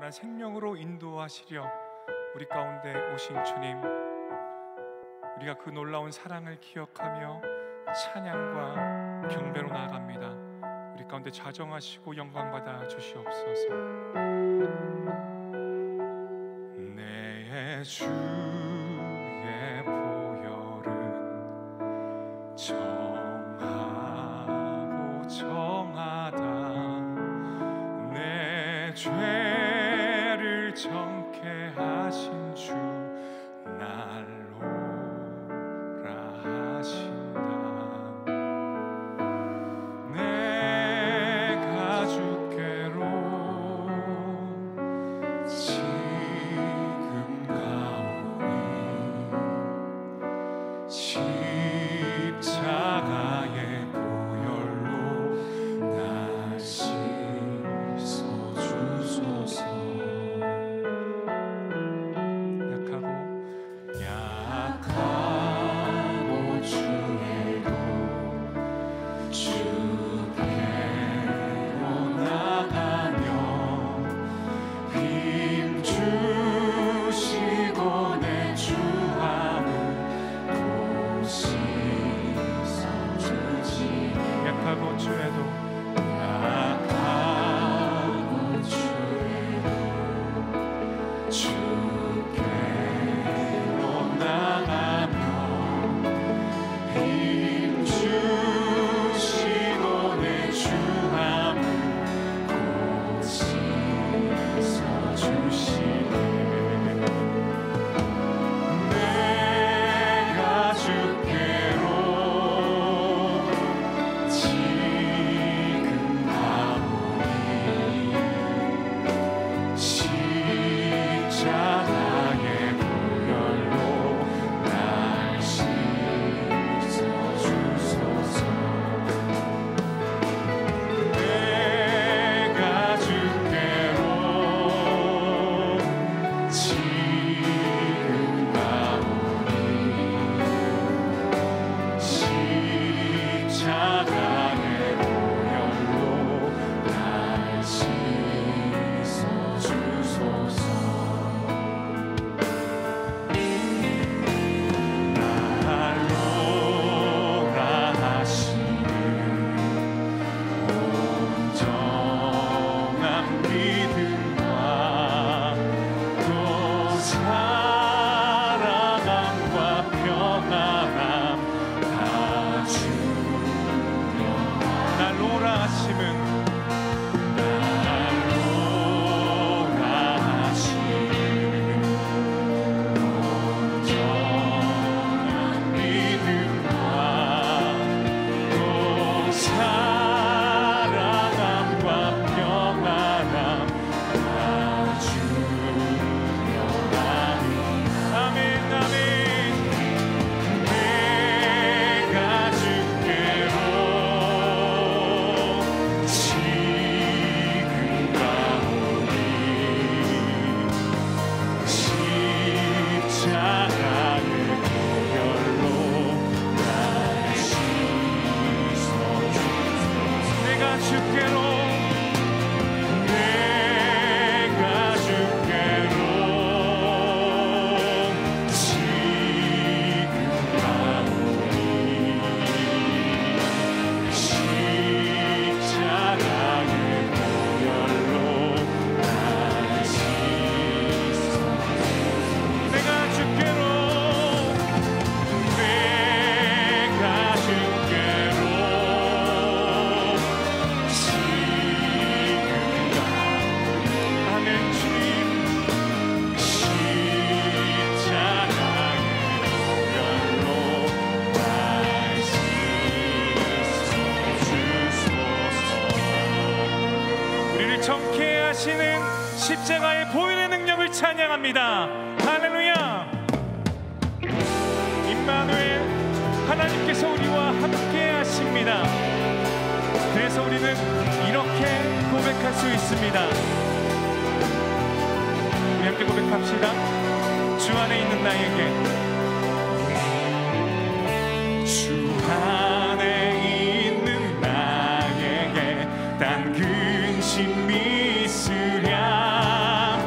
영원한 생명으로 인도하시려 우리 가운데 오신 주님, 우리가 그 놀라운 사랑을 기억하며 찬양과 경배로 나아갑니다. 우리 가운데 좌정하시고 영광받아 주시옵소서. 내 주의 보혈은 정하고 정하다. 내 죄를 정케 하신 주 날 오라 하신다. 내가 주께로 지금 가오니 십자가의 보혈로 날 씻어주소서. 약하고 주에도 주께로 나가며 힘 주시고 내 주함을 또 씻어주시네. 약하고 주에도 십자가의 보혈의 능력을 찬양합니다. 할렐루야. 임마누엘, 하나님께서 우리와 함께 하십니다. 그래서 우리는 이렇게 고백할 수 있습니다. 우리 함께 고백합시다. 주 안에 있는 나에게, 주 안에 있는 나에게 딴 근심이 있으랴.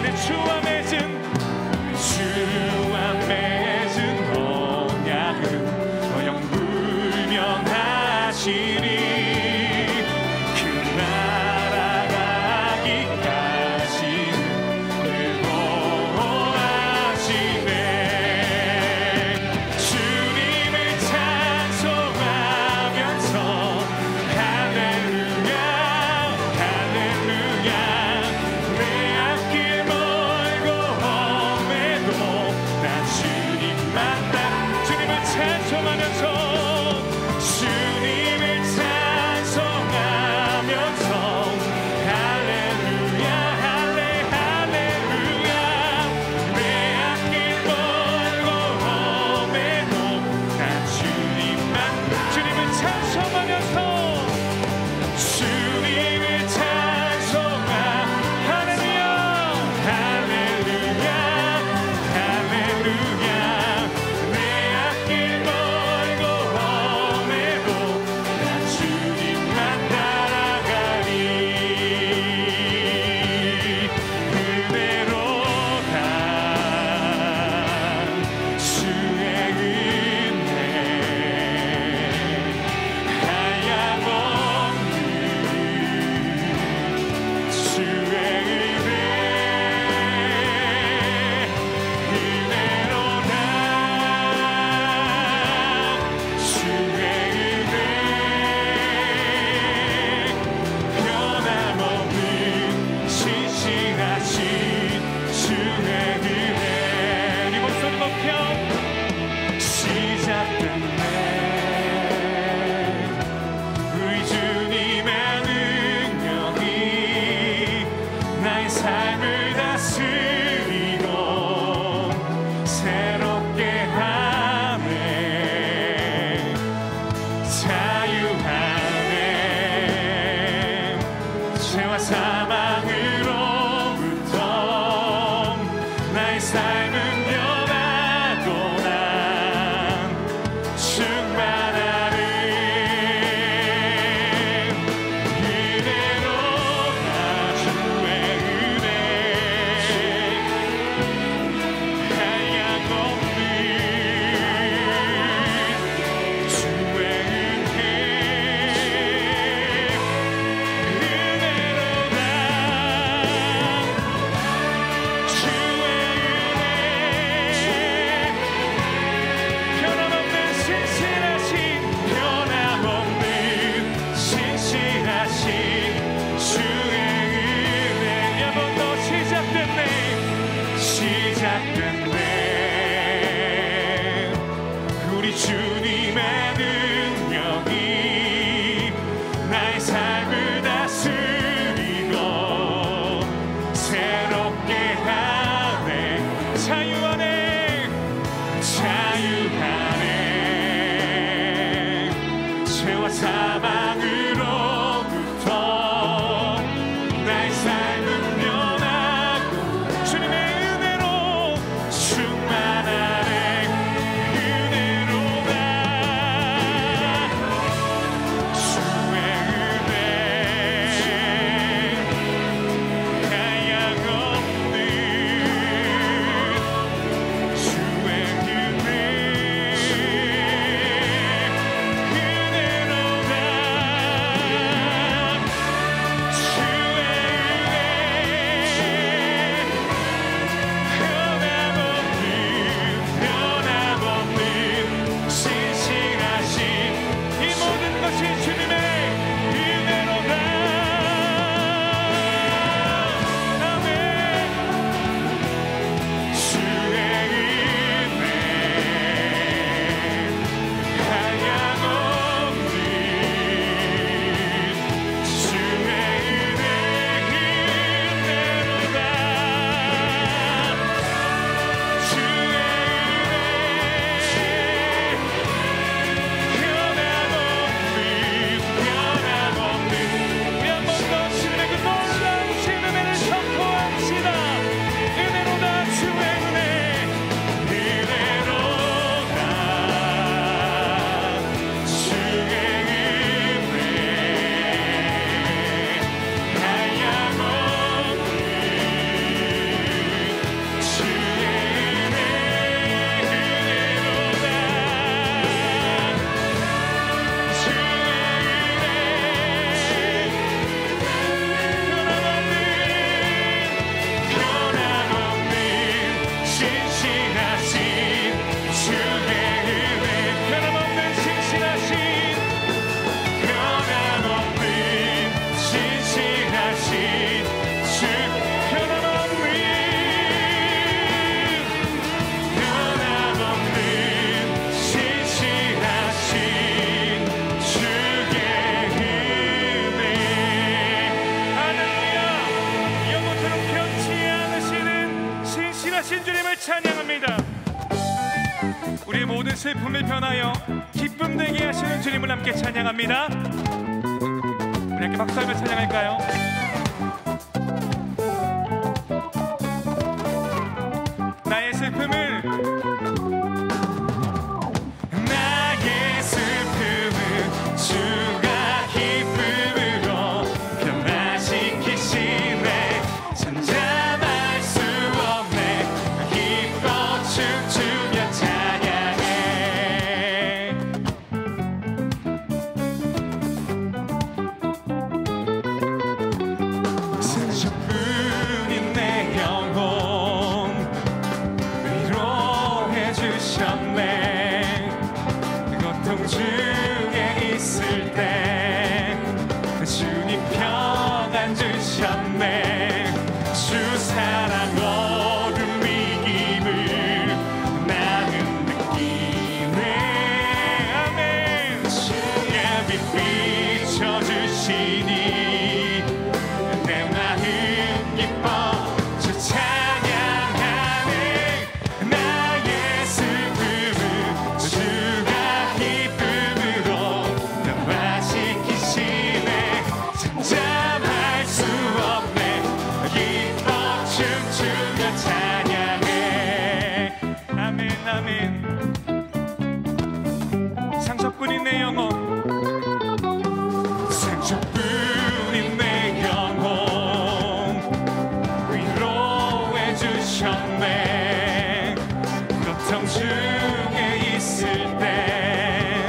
내 주와 맺은 언약은 더 영불명하시리. 그 날아가기까지 늘보호하시네. 주님을 찬송하면서 할렐루야 할렐루야. 내 앞길 멀고 험해도 난 주님만 따라 주님을 찬송하면서 할렐루야 할렐루야. 내 앞길 멀고 험해도 난 주님을 찬송하면서 주님을 찬송하. 할렐루야 할렐루야 할렐루야. 내 앞길 멀고 험해도 난 주님만 따라가리. 그대로다 주의 은혜 하염없는 주의 은혜. 그대로다 주의 은혜 변함없는 신실하신 주의 은혜. 이 목소리 높여 시작된 우리 주님의 능력이 나의 삶을 다스리고 새롭게 하네. 자유하네. 죄와 사망으로부터 나의 삶은 변하고 난 충만하네. 그대로다 주의 은혜 거듭나신 주님을 찬양합니다. 우리의 모든 슬픔을 변하여 기쁨 되게 하시는 주님을 함께 찬양합니다. 우리 함께 박수하며 찬양할까요? 나의 슬픔을 주가 기쁨으로 변화시키시네. 잠잠할 수 없네. 기뻐 춤추며 찬양해. 상처뿐인 내 영혼 위로해 주셨네. 고통 중에 있을 때 주님 평안 주셨네. 주 사랑 어둠 이김을 나는 느끼네. 아멘. 주의 빛 비춰주시니 내 마음 기뻐 주 찬양하네. 나의 슬픔을 주가 기쁨으로 변화시키시네. 잠잠할 수 없네. 기뻐 춤추며 찬양해. 아멘 아멘. 상처뿐인 내 영혼, 상처뿐인 내 영혼 위로해 주셨네. 고통 중에 있을 때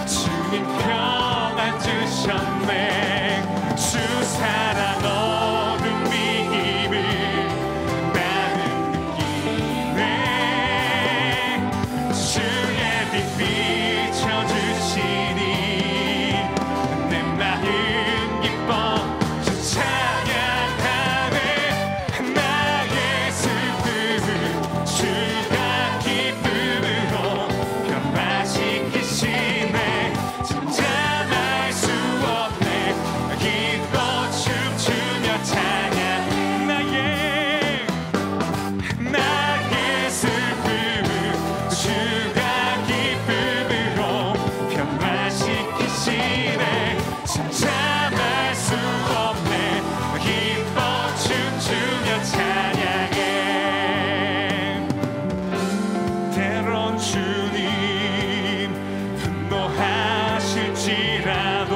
주님 평안 주셨네. 주 사랑 어둠 이김을 나는 느끼네. 주의 빛 비춰주시니 내 마음 기뻐 주 찬양하네. 나의 슬픔을 주가 기쁨으로 변화시키시네. 잠잠할 수 없네. 기뻐 춤추며 찬양. 나의 슬픔을 주가 기쁨으로 변화시키시네. 잠잠할 수 없네. 기뻐 춤추며 찬양해. 때론 주님 분노하실지라도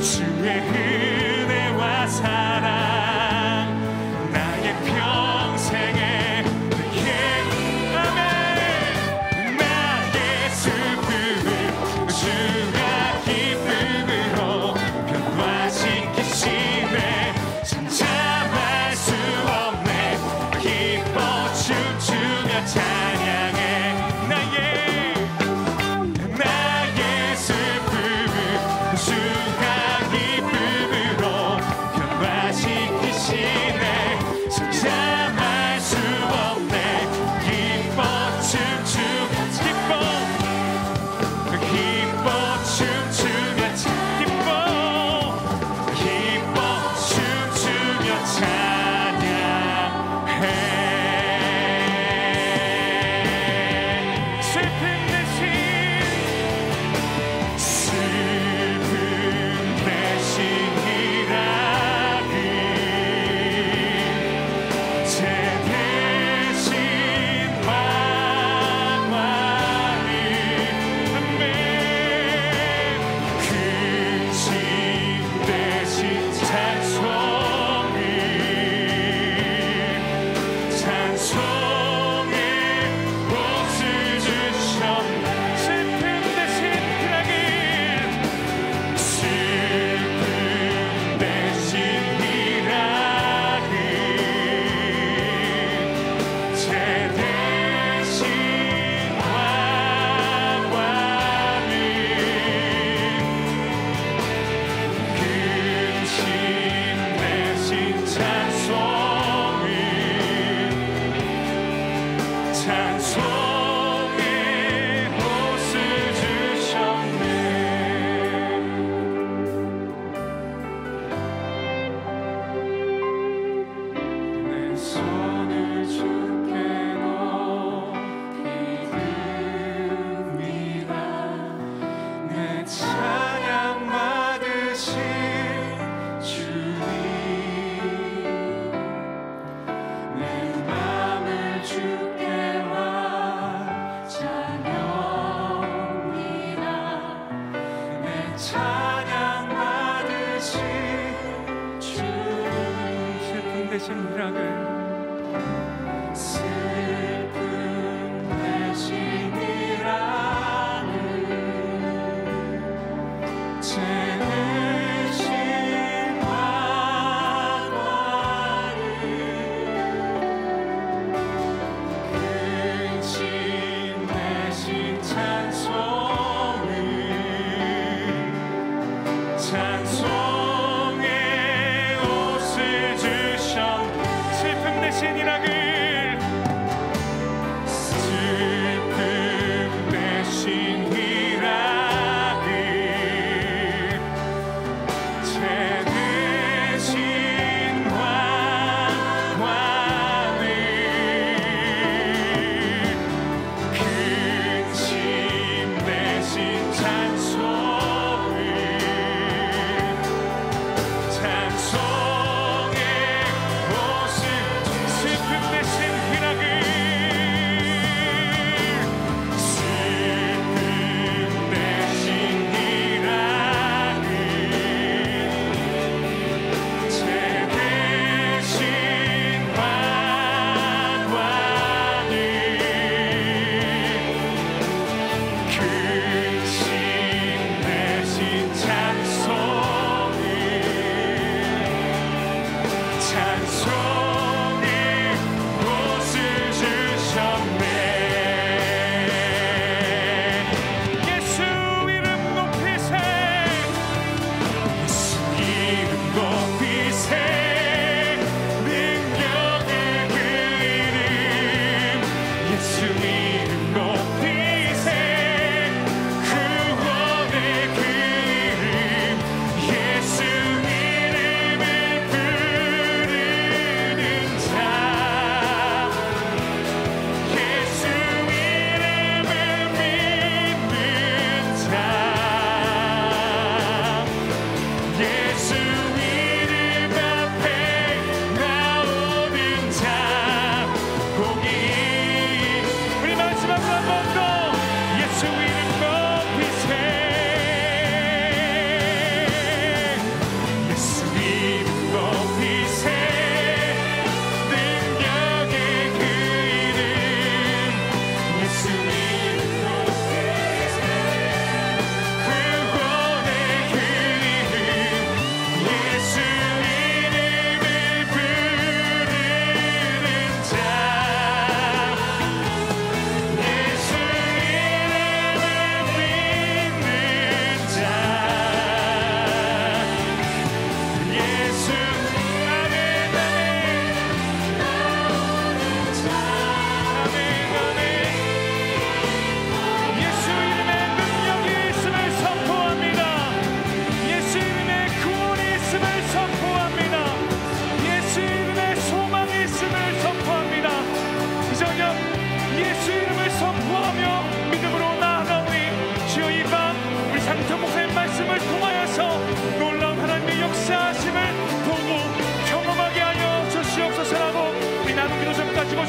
주의 은혜와 사랑 나의 평생에 아멘. 나의 슬픔을 주가 기쁨으로 변화시키시네. 잠잠할 수 없네. 기뻐 춤추며 찬양해. 나의 슬픔을 주가 기쁨으로 변화시키시네. 잠잠할 수 없네. 기뻐 춤추며 기뻐 춤추며 기뻐 춤추며 찬양해. 슬픔 대신 일하기 제 대신 만왕이 아멘. 그 집 대신 찬송의 옷을 주셨네. 슬픔 대신 일하기 제 대신 왕왕이 근심 대신 찬송의 옷을 주셨네. 내 손을 주 대신 희락을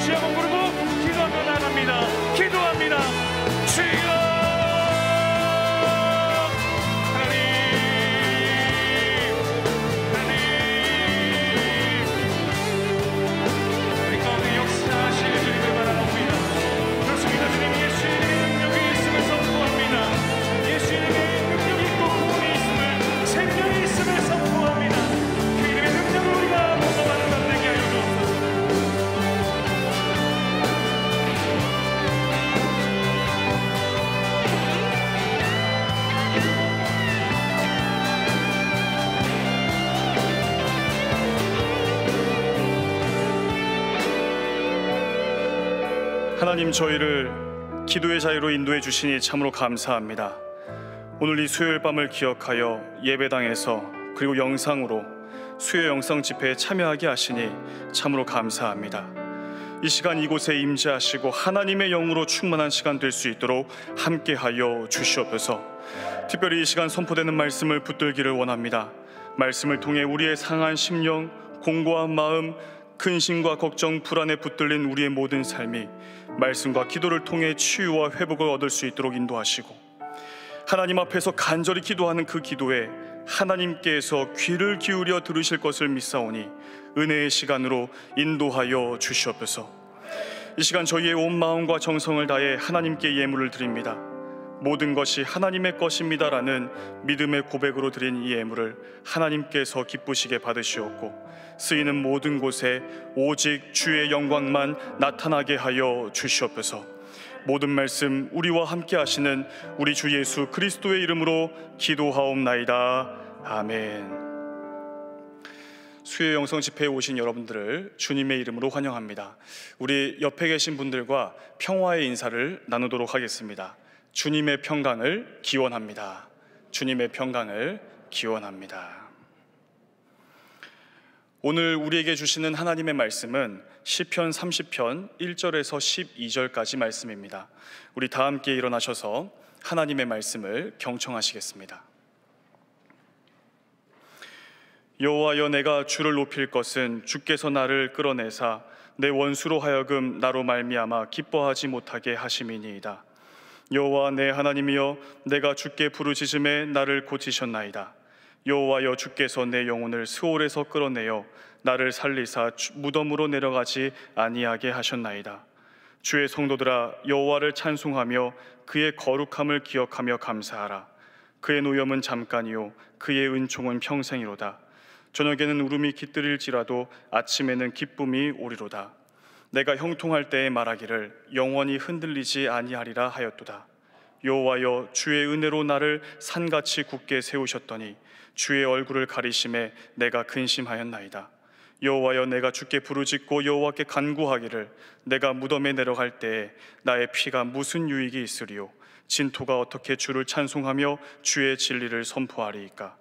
주여 부르고 기도하며 나갑니다. 기도합니다. 주여 하나님 우리 가운데 역사하시는 주님을 바라봅니다. 그렇습니다. 주님 예수님의 능력이 있음을 선포합니다. 예수님의 능력이 있고 구원이 있음을 생명이 있음을 선포합니다. 그 이름의 능력을 우리가 모험하는 것 되게 하여 주옵소서. 하나님, 저희를 기도의 자유로 인도해 주시니 참으로 감사합니다. 오늘 이 수요일 밤을 기억하여 예배당에서 그리고 영상으로 수요 영성 집회에 참여하게 하시니 참으로 감사합니다. 이 시간 이곳에 임재하시고 하나님의 영으로 충만한 시간 될 수 있도록 함께하여 주시옵소서. 특별히 이 시간 선포되는 말씀을 붙들기를 원합니다. 말씀을 통해 우리의 상한 심령, 공고한 마음, 근심과 걱정, 불안에 붙들린 우리의 모든 삶이 말씀과 기도를 통해 치유와 회복을 얻을 수 있도록 인도하시고, 하나님 앞에서 간절히 기도하는 그 기도에 하나님께서 귀를 기울여 들으실 것을 믿사오니 은혜의 시간으로 인도하여 주시옵소서. 이 시간 저희의 온 마음과 정성을 다해 하나님께 예물을 드립니다. 모든 것이 하나님의 것입니다라는 믿음의 고백으로 드린 이 예물을 하나님께서 기쁘시게 받으시옵고 쓰이는 모든 곳에 오직 주의 영광만 나타나게 하여 주시옵소서. 모든 말씀 우리와 함께 하시는 우리 주 예수 그리스도의 이름으로 기도하옵나이다. 아멘. 수요 영성 집회에 오신 여러분들을 주님의 이름으로 환영합니다. 우리 옆에 계신 분들과 평화의 인사를 나누도록 하겠습니다. 주님의 평강을 기원합니다. 주님의 평강을 기원합니다. 오늘 우리에게 주시는 하나님의 말씀은 시편 30편 1절에서 12절까지 말씀입니다. 우리 다 함께 일어나셔서 하나님의 말씀을 경청하시겠습니다. 여호와여, 내가 주를 높일 것은 주께서 나를 끌어내사 내 원수로 하여금 나로 말미암아 기뻐하지 못하게 하심이니이다. 여호와 내 하나님이여, 내가 주께 부르짖음에 나를 고치셨나이다. 여호와여, 주께서 내 영혼을 스올에서 끌어내어 나를 살리사 무덤으로 내려가지 아니하게 하셨나이다. 주의 성도들아, 여호와를 찬송하며 그의 거룩함을 기억하며 감사하라. 그의 노염은 잠깐이요 그의 은총은 평생이로다. 저녁에는 울음이 깃들일지라도 아침에는 기쁨이 오리로다. 내가 형통할 때에 말하기를 영원히 흔들리지 아니하리라 하였도다. 여호와여, 주의 은혜로 나를 산같이 굳게 세우셨더니 주의 얼굴을 가리심에 내가 근심하였나이다. 여호와여, 내가 주께 부르짖고 여호와께 간구하기를 내가 무덤에 내려갈 때에 나의 피가 무슨 유익이 있으리요? 진토가 어떻게 주를 찬송하며 주의 진리를 선포하리이까?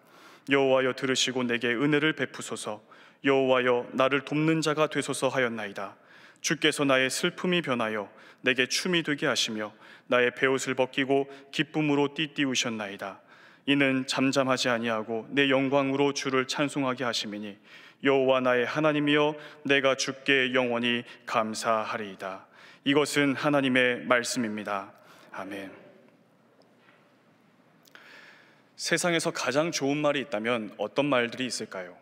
여호와여, 들으시고 내게 은혜를 베푸소서. 여호와여, 나를 돕는 자가 되소서 하였나이다. 주께서 나의 슬픔이 변하여 내게 춤이 되게 하시며 나의 베옷을 벗기고 기쁨으로 띠띠우셨나이다. 이는 잠잠하지 아니하고 내 영광으로 주를 찬송하게 하심이니 여호와 나의 하나님이여, 내가 주께 영원히 감사하리이다. 이것은 하나님의 말씀입니다. 아멘. 세상에서 가장 좋은 말이 있다면 어떤 말들이 있을까요?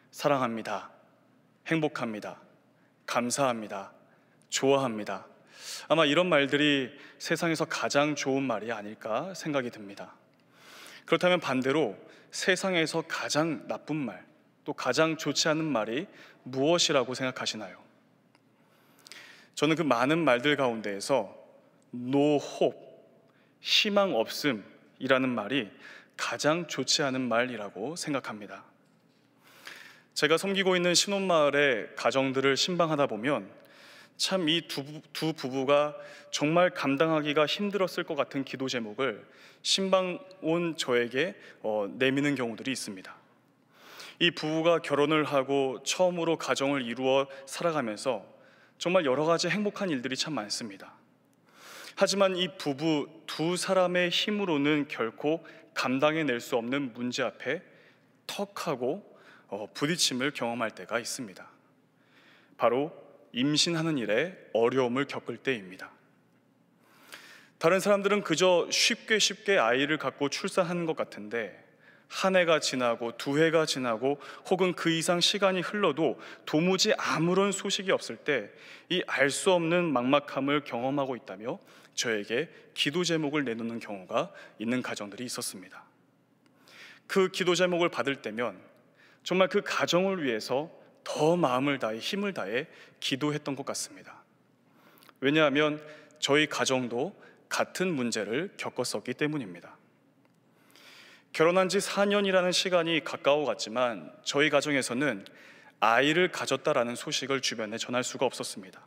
사랑합니다, 행복합니다, 감사합니다, 좋아합니다. 아마 이런 말들이 세상에서 가장 좋은 말이 아닐까 생각이 듭니다. 그렇다면 반대로 세상에서 가장 나쁜 말, 또 가장 좋지 않은 말이 무엇이라고 생각하시나요? 저는 그 많은 말들 가운데에서 No hope, 희망 없음이라는 말이 가장 좋지 않은 말이라고 생각합니다. 제가 섬기고 있는 신혼마을의 가정들을 신방하다 보면 참 이 두 부부가 정말 감당하기가 힘들었을 것 같은 기도 제목을 신방 온 저에게 내미는 경우들이 있습니다. 이 부부가 결혼을 하고 처음으로 가정을 이루어 살아가면서 정말 여러 가지 행복한 일들이 참 많습니다. 하지만 이 부부 두 사람의 힘으로는 결코 감당해낼 수 없는 문제 앞에 턱하고 부딪힘을 경험할 때가 있습니다. 바로 임신하는 일에 어려움을 겪을 때입니다. 다른 사람들은 그저 쉽게 아이를 갖고 출산하는 것 같은데 한 해가 지나고 두 해가 지나고 혹은 그 이상 시간이 흘러도 도무지 아무런 소식이 없을 때 이 알 수 없는 막막함을 경험하고 있다며 저에게 기도 제목을 내놓는 경우가 있는 가정들이 있었습니다. 그 기도 제목을 받을 때면 정말 그 가정을 위해서 더 마음을 다해 힘을 다해 기도했던 것 같습니다. 왜냐하면 저희 가정도 같은 문제를 겪었었기 때문입니다. 결혼한 지 4년이라는 시간이 가까워 갔지만 저희 가정에서는 아이를 가졌다라는 소식을 주변에 전할 수가 없었습니다.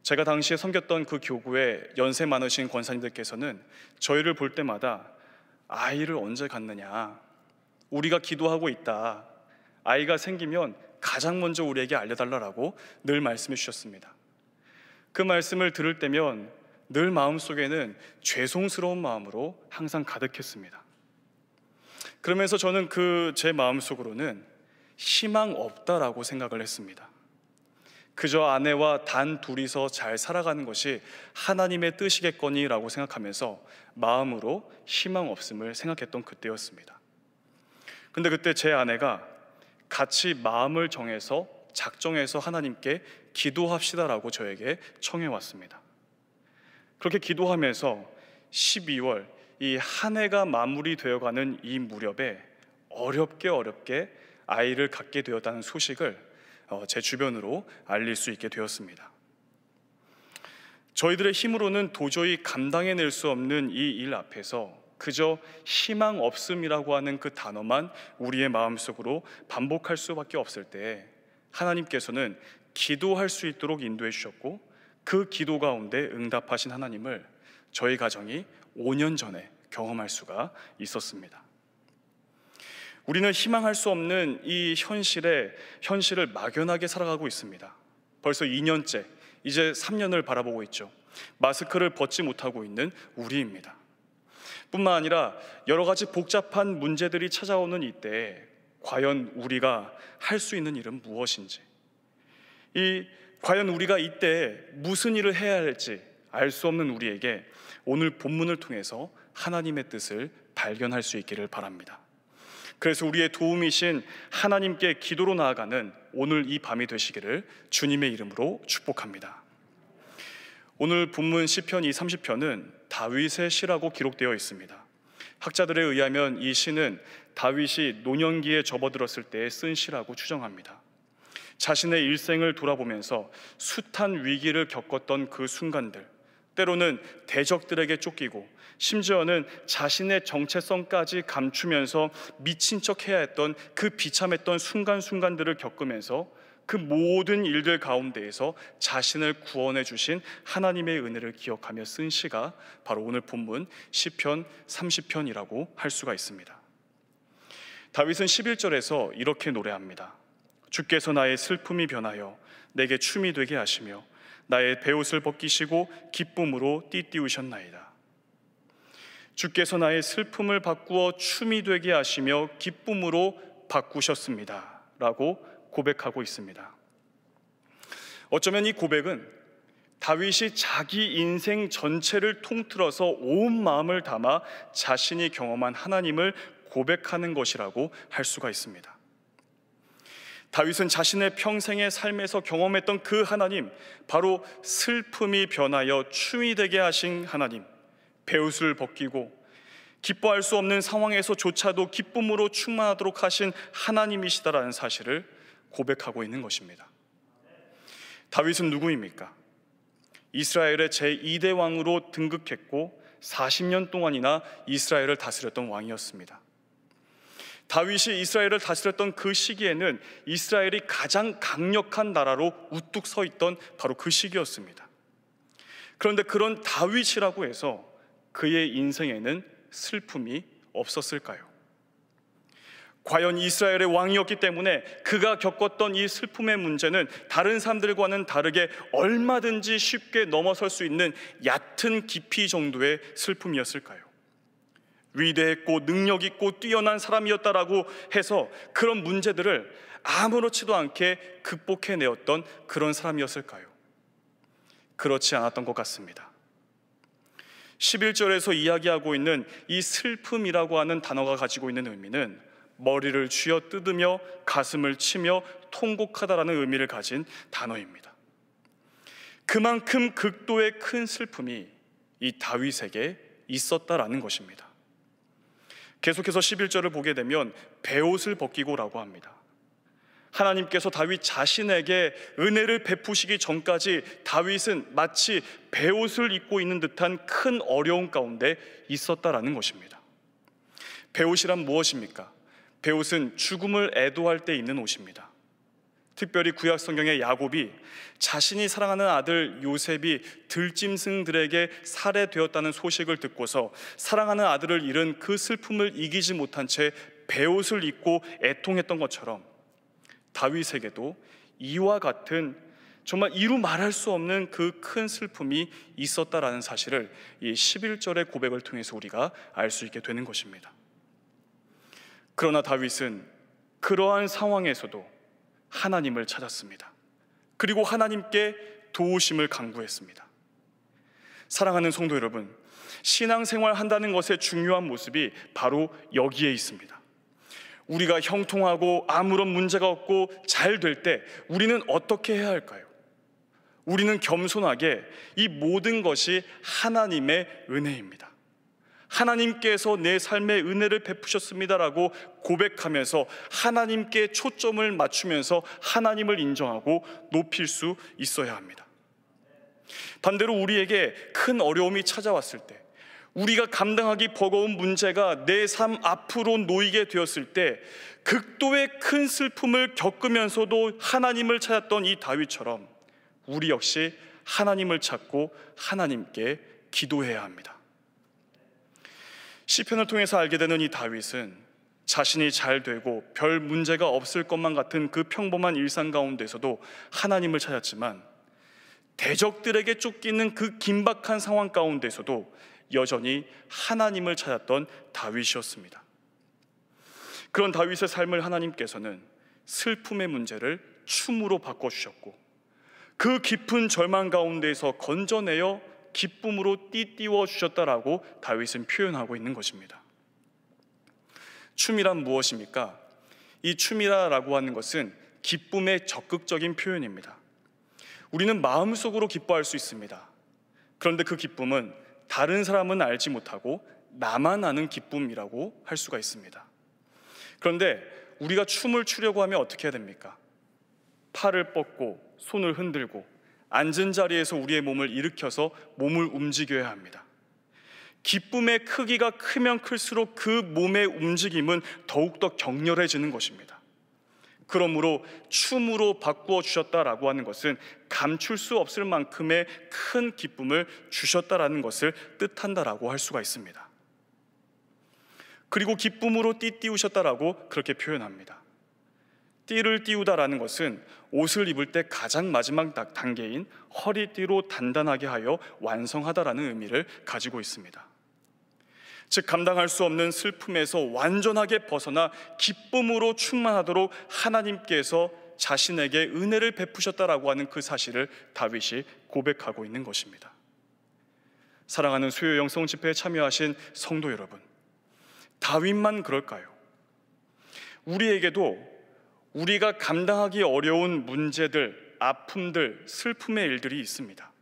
제가 당시에 섬겼던 그 교구에 연세 많으신 권사님들께서는 저희를 볼 때마다 아이를 언제 갖느냐, 우리가 기도하고 있다, 아이가 생기면 가장 먼저 우리에게 알려달라고 늘 말씀해 주셨습니다. 그 말씀을 들을 때면 늘 마음속에는 죄송스러운 마음으로 항상 가득했습니다. 그러면서 저는 제 마음속으로는 희망 없다라고 생각을 했습니다. 그저 아내와 단 둘이서 잘 살아가는 것이 하나님의 뜻이겠거니라고 생각하면서 마음으로 희망 없음을 생각했던 그때였습니다. 근데 그때 제 아내가 같이 마음을 정해서 작정해서 하나님께 기도합시다라고 저에게 청해 왔습니다. 그렇게 기도하면서 12월 이 한 해가 마무리되어가는 이 무렵에 어렵게 아이를 갖게 되었다는 소식을 제 주변으로 알릴 수 있게 되었습니다. 저희들의 힘으로는 도저히 감당해낼 수 없는 이 일 앞에서 그저 희망 없음이라고 하는 그 단어만 우리의 마음속으로 반복할 수밖에 없을 때에 하나님께서는 기도할 수 있도록 인도해 주셨고, 그 기도 가운데 응답하신 하나님을 저희 가정이 5년 전에 경험할 수가 있었습니다. 우리는 희망할 수 없는 이 현실을 막연하게 살아가고 있습니다. 벌써 2년째, 이제 3년을 바라보고 있죠. 마스크를 벗지 못하고 있는 우리입니다. 뿐만 아니라 여러 가지 복잡한 문제들이 찾아오는 이때에 과연 우리가 할 수 있는 일은 무엇인지, 과연 우리가 이때 무슨 일을 해야 할지 알 수 없는 우리에게 오늘 본문을 통해서 하나님의 뜻을 발견할 수 있기를 바랍니다. 그래서 우리의 도움이신 하나님께 기도로 나아가는 오늘 이 밤이 되시기를 주님의 이름으로 축복합니다. 오늘 본문 시편 이 30편은 다윗의 시라고 기록되어 있습니다. 학자들에 의하면 이 시는 다윗이 노년기에 접어들었을 때 쓴 시라고 추정합니다. 자신의 일생을 돌아보면서 숱한 위기를 겪었던 그 순간들, 때로는 대적들에게 쫓기고 심지어는 자신의 정체성까지 감추면서 미친 척 해야 했던 그 비참했던 순간들을 겪으면서 그 모든 일들 가운데에서 자신을 구원해 주신 하나님의 은혜를 기억하며 쓴 시가 바로 오늘 본문 시편 30편이라고 할 수가 있습니다. 다윗은 11절에서 이렇게 노래합니다. 주께서 나의 슬픔이 변하여 내게 춤이 되게 하시며 나의 베옷을 벗기시고 기쁨으로 띠띠우셨나이다. 주께서 나의 슬픔을 바꾸어 춤이 되게 하시며 기쁨으로 바꾸셨습니다 라고 고백하고 있습니다. 어쩌면 이 고백은 다윗이 자기 인생 전체를 통틀어서 온 마음을 담아 자신이 경험한 하나님을 고백하는 것이라고 할 수가 있습니다. 다윗은 자신의 평생의 삶에서 경험했던 그 하나님, 바로 슬픔이 변하여 춤이 되게 하신 하나님, 베옷을 벗기고 기뻐할 수 없는 상황에서조차도 기쁨으로 충만하도록 하신 하나님이시다라는 사실을 고백하고 있는 것입니다. 다윗은 누구입니까? 이스라엘의 제2대 왕으로 등극했고 40년 동안이나 이스라엘을 다스렸던 왕이었습니다. 다윗이 이스라엘을 다스렸던 그 시기에는 이스라엘이 가장 강력한 나라로 우뚝 서 있던 바로 그 시기였습니다. 그런데 그런 다윗이라고 해서 그의 인생에는 슬픔이 없었을까요? 과연 이스라엘의 왕이었기 때문에 그가 겪었던 이 슬픔의 문제는 다른 사람들과는 다르게 얼마든지 쉽게 넘어설 수 있는 얕은 깊이 정도의 슬픔이었을까요? 위대했고 능력 있고 뛰어난 사람이었다라고 해서 그런 문제들을 아무렇지도 않게 극복해내었던 그런 사람이었을까요? 그렇지 않았던 것 같습니다. 11절에서 이야기하고 있는 이 슬픔이라고 하는 단어가 가지고 있는 의미는 머리를 쥐어 뜯으며 가슴을 치며 통곡하다라는 의미를 가진 단어입니다. 그만큼 극도의 큰 슬픔이 이 다윗에게 있었다라는 것입니다. 계속해서 11절을 보게 되면 베옷을 벗기고라고 합니다. 하나님께서 다윗 자신에게 은혜를 베푸시기 전까지 다윗은 마치 베옷을 입고 있는 듯한 큰 어려움 가운데 있었다라는 것입니다. 베옷이란 무엇입니까? 베옷은 죽음을 애도할 때 입는 옷입니다. 특별히 구약 성경의 야곱이 자신이 사랑하는 아들 요셉이 들짐승들에게 살해되었다는 소식을 듣고서 사랑하는 아들을 잃은 그 슬픔을 이기지 못한 채 베옷을 입고 애통했던 것처럼 다윗에게도 이와 같은 정말 이루 말할 수 없는 그 큰 슬픔이 있었다라는 사실을 이 11절의 고백을 통해서 우리가 알 수 있게 되는 것입니다. 그러나 다윗은 그러한 상황에서도 하나님을 찾았습니다. 그리고 하나님께 도우심을 간구했습니다. 사랑하는 성도 여러분, 신앙생활 한다는 것의 중요한 모습이 바로 여기에 있습니다. 우리가 형통하고 아무런 문제가 없고 잘 될 때 우리는 어떻게 해야 할까요? 우리는 겸손하게 이 모든 것이 하나님의 은혜입니다. 하나님께서 내 삶에 은혜를 베푸셨습니다라고 고백하면서 하나님께 초점을 맞추면서 하나님을 인정하고 높일 수 있어야 합니다. 반대로 우리에게 큰 어려움이 찾아왔을 때, 우리가 감당하기 버거운 문제가 내 삶 앞으로 놓이게 되었을 때 극도의 큰 슬픔을 겪으면서도 하나님을 찾았던 이 다윗처럼 우리 역시 하나님을 찾고 하나님께 기도해야 합니다. 시편을 통해서 알게 되는 이 다윗은 자신이 잘 되고 별 문제가 없을 것만 같은 그 평범한 일상 가운데서도 하나님을 찾았지만, 대적들에게 쫓기는 그 긴박한 상황 가운데서도 여전히 하나님을 찾았던 다윗이었습니다. 그런 다윗의 삶을 하나님께서는 슬픔의 문제를 춤으로 바꿔주셨고, 그 깊은 절망 가운데에서 건져내어 기쁨으로 띠띠워 주셨다라고 다윗은 표현하고 있는 것입니다. 춤이란 무엇입니까? 이 춤이라고 하는 것은 기쁨의 적극적인 표현입니다. 우리는 마음속으로 기뻐할 수 있습니다. 그런데 그 기쁨은 다른 사람은 알지 못하고 나만 아는 기쁨이라고 할 수가 있습니다. 그런데 우리가 춤을 추려고 하면 어떻게 해야 됩니까? 팔을 뻗고 손을 흔들고 앉은 자리에서 우리의 몸을 일으켜서 몸을 움직여야 합니다. 기쁨의 크기가 크면 클수록 그 몸의 움직임은 더욱더 격렬해지는 것입니다. 그러므로 춤으로 바꾸어 주셨다라고 하는 것은 감출 수 없을 만큼의 큰 기쁨을 주셨다라는 것을 뜻한다라고 할 수가 있습니다. 그리고 기쁨으로 띠띠우셨다라고 그렇게 표현합니다. 띠를 띠우다라는 것은 옷을 입을 때 가장 마지막 단계인 허리띠로 단단하게 하여 완성하다라는 의미를 가지고 있습니다. 즉, 감당할 수 없는 슬픔에서 완전하게 벗어나 기쁨으로 충만하도록 하나님께서 자신에게 은혜를 베푸셨다라고 하는 그 사실을 다윗이 고백하고 있는 것입니다. 사랑하는 수요 영성 집회에 참여하신 성도 여러분, 다윗만 그럴까요? 우리에게도 우리가 감당하기 어려운 문제들, 아픔들, 슬픔의 일들이 있습니다.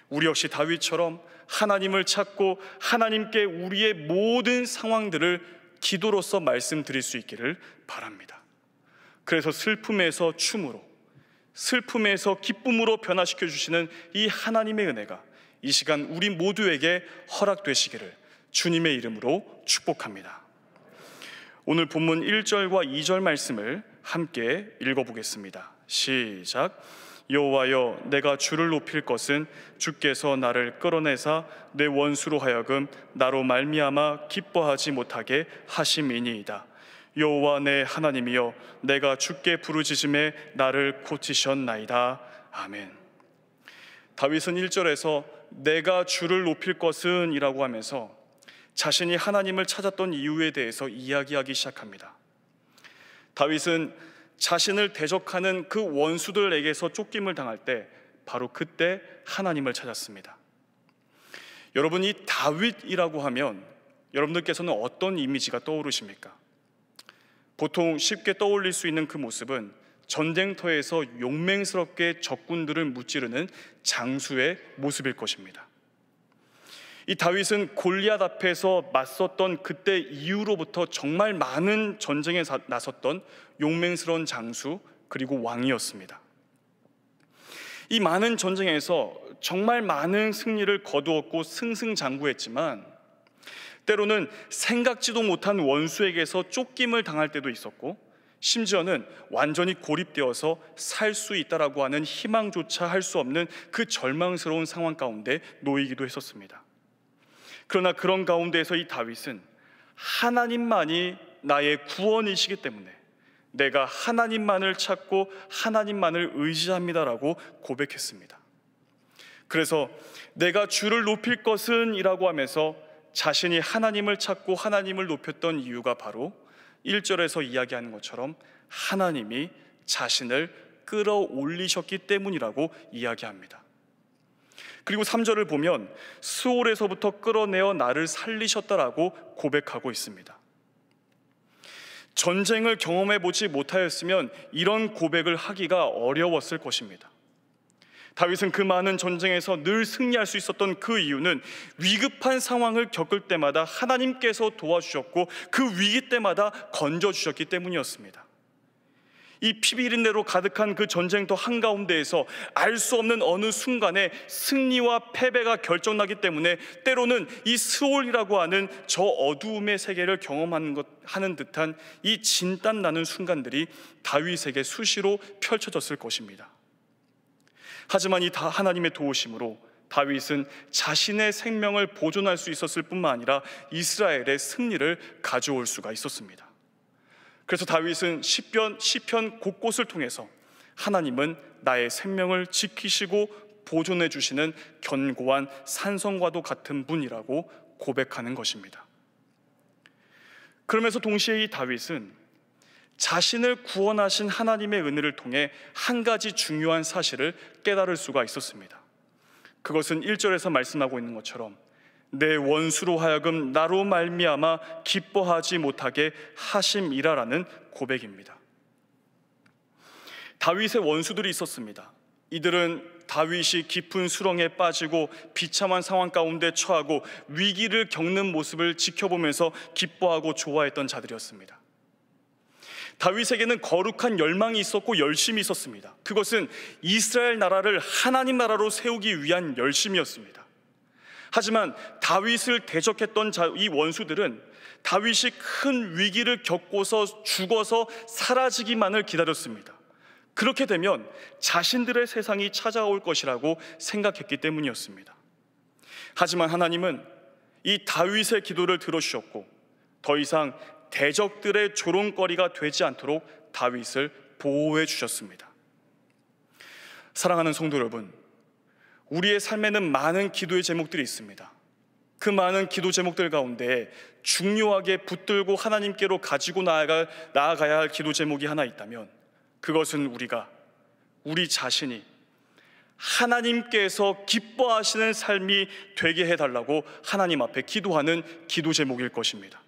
우리 역시 다윗처럼 하나님을 찾고 하나님께 우리의 모든 상황들을 기도로서 말씀드릴 수 있기를 바랍니다. 그래서 슬픔에서 춤으로, 슬픔에서 기쁨으로 변화시켜 주시는 이 하나님의 은혜가 이 시간 우리 모두에게 허락되시기를 주님의 이름으로 축복합니다. 오늘 본문 1절과 2절 말씀을 함께 읽어보겠습니다. 시작. 여호와여, 내가 주를 높일 것은 주께서 나를 끌어내사 내 원수로 하여금 나로 말미암아 기뻐하지 못하게 하심이니이다. 여호와 내 하나님이여, 내가 주께 부르짖음에 나를 고치셨나이다. 아멘. 다윗은 1절에서 내가 주를 높일 것은 이라고 하면서 자신이 하나님을 찾았던 이유에 대해서 이야기하기 시작합니다. 다윗은 자신을 대적하는 그 원수들에게서 쫓김을 당할 때 바로 그때 하나님을 찾았습니다. 여러분, 이 다윗이라고 하면 여러분들께서는 어떤 이미지가 떠오르십니까? 보통 쉽게 떠올릴 수 있는 그 모습은 전쟁터에서 용맹스럽게 적군들을 무찌르는 장수의 모습일 것입니다. 이 다윗은 골리앗 앞에서 맞섰던 그때 이후로부터 정말 많은 전쟁에 나섰던 용맹스러운 장수 그리고 왕이었습니다. 이 많은 전쟁에서 정말 많은 승리를 거두었고 승승장구했지만 때로는 생각지도 못한 원수에게서 쫓김을 당할 때도 있었고, 심지어는 완전히 고립되어서 살 수 있다라고 하는 희망조차 할 수 없는 그 절망스러운 상황 가운데 놓이기도 했었습니다. 그러나 그런 가운데에서 이 다윗은 하나님만이 나의 구원이시기 때문에 내가 하나님만을 찾고 하나님만을 의지합니다라고 고백했습니다. 그래서 내가 주를 높일 것은 이라고 하면서 자신이 하나님을 찾고 하나님을 높였던 이유가 바로 1절에서 이야기하는 것처럼 하나님이 자신을 끌어올리셨기 때문이라고 이야기합니다. 그리고 3절을 보면 스올에서부터 끌어내어 나를 살리셨다라고 고백하고 있습니다. 전쟁을 경험해 보지 못하였으면 이런 고백을 하기가 어려웠을 것입니다. 다윗은 그 많은 전쟁에서 늘 승리할 수 있었던 그 이유는 위급한 상황을 겪을 때마다 하나님께서 도와주셨고 그 위기 때마다 건져주셨기 때문이었습니다. 이 피비린내로 가득한 그 전쟁터 한가운데에서 알 수 없는 어느 순간에 승리와 패배가 결정나기 때문에 때로는 이 스올이라고 하는 저 어두움의 세계를 경험하는 듯한 이 진땀나는 순간들이 다윗에게 수시로 펼쳐졌을 것입니다. 하지만 이 하나님의 도우심으로 다윗은 자신의 생명을 보존할 수 있었을 뿐만 아니라 이스라엘의 승리를 가져올 수가 있었습니다. 그래서 다윗은 시편 곳곳을 통해서 하나님은 나의 생명을 지키시고 보존해 주시는 견고한 산성과도 같은 분이라고 고백하는 것입니다. 그러면서 동시에 이 다윗은 자신을 구원하신 하나님의 은혜를 통해 한 가지 중요한 사실을 깨달을 수가 있었습니다. 그것은 1절에서 말씀하고 있는 것처럼 내 원수로 하여금 나로 말미암아 기뻐하지 못하게 하심이라라는 고백입니다. 다윗의 원수들이 있었습니다. 이들은 다윗이 깊은 수렁에 빠지고 비참한 상황 가운데 처하고 위기를 겪는 모습을 지켜보면서 기뻐하고 좋아했던 자들이었습니다. 다윗에게는 거룩한 열망이 있었고 열심이 있었습니다. 그것은 이스라엘 나라를 하나님 나라로 세우기 위한 열심이었습니다. 하지만 다윗을 대적했던 이 원수들은 다윗이 큰 위기를 겪고서 죽어서 사라지기만을 기다렸습니다. 그렇게 되면 자신들의 세상이 찾아올 것이라고 생각했기 때문이었습니다. 하지만 하나님은 이 다윗의 기도를 들어주셨고 더 이상 대적들의 조롱거리가 되지 않도록 다윗을 보호해 주셨습니다. 사랑하는 성도 여러분, 우리의 삶에는 많은 기도의 제목들이 있습니다. 그 많은 기도 제목들 가운데 중요하게 붙들고 하나님께로 가지고 나아가야 할 기도 제목이 하나 있다면 그것은 우리 자신이 하나님께서 기뻐하시는 삶이 되게 해달라고 하나님 앞에 기도하는 기도 제목일 것입니다.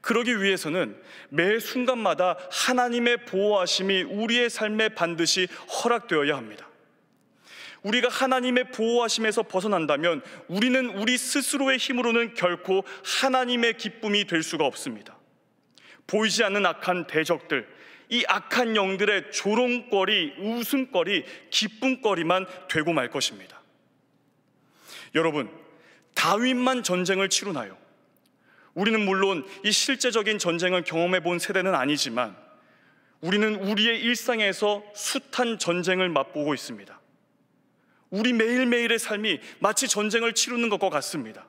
그러기 위해서는 매 순간마다 하나님의 보호하심이 우리의 삶에 반드시 허락되어야 합니다. 우리가 하나님의 보호하심에서 벗어난다면 우리는 우리 스스로의 힘으로는 결코 하나님의 기쁨이 될 수가 없습니다. 보이지 않는 악한 대적들, 이 악한 영들의 조롱거리, 웃음거리, 기쁨거리만 되고 말 것입니다. 여러분, 다윗만 전쟁을 치르나요? 우리는 물론 이 실제적인 전쟁을 경험해 본 세대는 아니지만 우리는 우리의 일상에서 숱한 전쟁을 맛보고 있습니다. 우리 매일매일의 삶이 마치 전쟁을 치르는 것과 같습니다.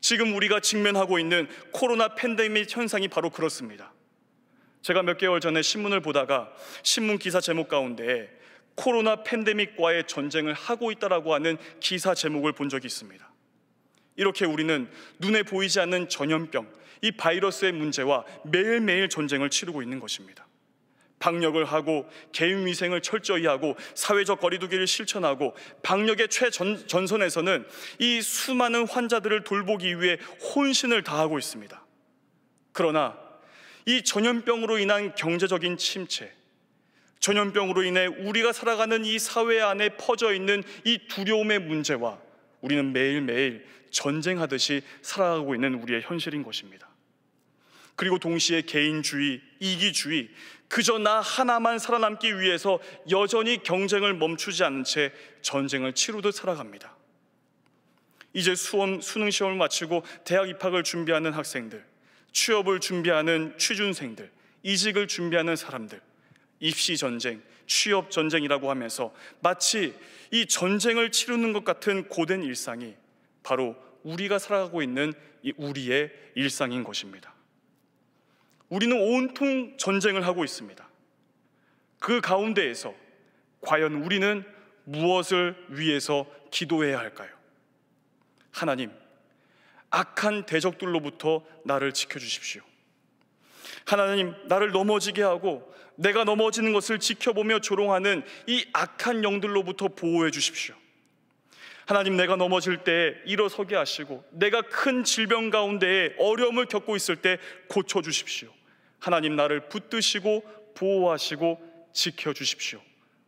지금 우리가 직면하고 있는 코로나 팬데믹 현상이 바로 그렇습니다. 제가 몇 개월 전에 신문을 보다가 신문 기사 제목 가운데 코로나 팬데믹과의 전쟁을 하고 있다라고 하는 기사 제목을 본 적이 있습니다. 이렇게 우리는 눈에 보이지 않는 전염병, 이 바이러스의 문제와 매일매일 전쟁을 치르고 있는 것입니다. 방역을 하고 개인위생을 철저히 하고 사회적 거리두기를 실천하고 방역의 최전선에서는 이 수많은 환자들을 돌보기 위해 혼신을 다하고 있습니다. 그러나 이 전염병으로 인한 경제적인 침체, 전염병으로 인해 우리가 살아가는 이 사회 안에 퍼져 있는 이 두려움의 문제와 우리는 매일매일 전쟁하듯이 살아가고 있는 우리의 현실인 것입니다. 그리고 동시에 개인주의, 이기주의, 그저 나 하나만 살아남기 위해서 여전히 경쟁을 멈추지 않은 채 전쟁을 치르듯 살아갑니다. 이제 수능 시험을 마치고 대학 입학을 준비하는 학생들, 취업을 준비하는 취준생들, 이직을 준비하는 사람들, 입시 전쟁, 취업 전쟁이라고 하면서 마치 이 전쟁을 치르는 것 같은 고된 일상이 바로 우리가 살아가고 있는 우리의 일상인 것입니다. 우리는 온통 전쟁을 하고 있습니다. 그 가운데에서 과연 우리는 무엇을 위해서 기도해야 할까요? 하나님, 악한 대적들로부터 나를 지켜주십시오. 하나님, 나를 넘어지게 하고 내가 넘어지는 것을 지켜보며 조롱하는 이 악한 영들로부터 보호해 주십시오. 하나님, 내가 넘어질 때 일어서게 하시고 내가 큰 질병 가운데에 어려움을 겪고 있을 때 고쳐주십시오. 하나님 나를 붙드시고 보호하시고 지켜주십시오.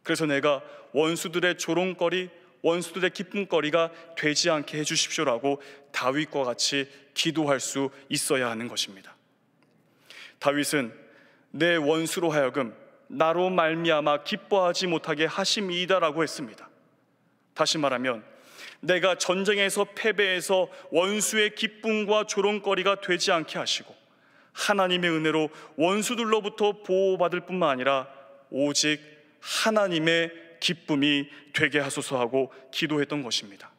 그래서 내가 원수들의 조롱거리, 원수들의 기쁨거리가 되지 않게 해주십시오라고 다윗과 같이 기도할 수 있어야 하는 것입니다. 다윗은 내 원수로 하여금 나로 말미암아 기뻐하지 못하게 하심이다라고 했습니다. 다시 말하면 내가 전쟁에서 패배해서 원수의 기쁨과 조롱거리가 되지 않게 하시고 하나님의 은혜로 원수들로부터 보호받을 뿐만 아니라 오직 하나님의 기쁨이 되게 하소서 하고 기도했던 것입니다.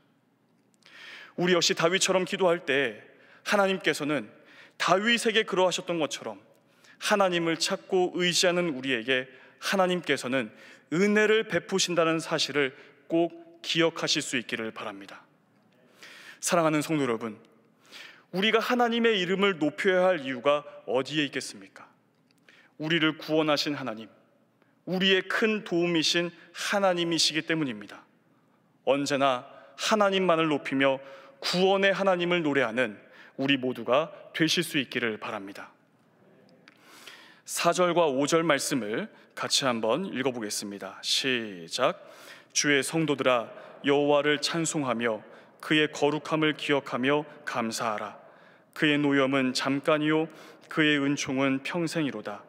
우리 역시 다윗처럼 기도할 때 하나님께서는 다윗에게 그러하셨던 것처럼 하나님을 찾고 의지하는 우리에게 하나님께서는 은혜를 베푸신다는 사실을 꼭 기억하실 수 있기를 바랍니다. 사랑하는 성도 여러분, 우리가 하나님의 이름을 높여야 할 이유가 어디에 있겠습니까? 우리를 구원하신 하나님, 우리의 큰 도움이신 하나님이시기 때문입니다. 언제나 하나님만을 높이며 구원의 하나님을 노래하는 우리 모두가 되실 수 있기를 바랍니다. 4절과 5절 말씀을 같이 한번 읽어보겠습니다. 시작. 주의 성도들아 여호와를 찬송하며 그의 거룩함을 기억하며 감사하라. 그의 노염은 잠깐이요 그의 은총은 평생이로다.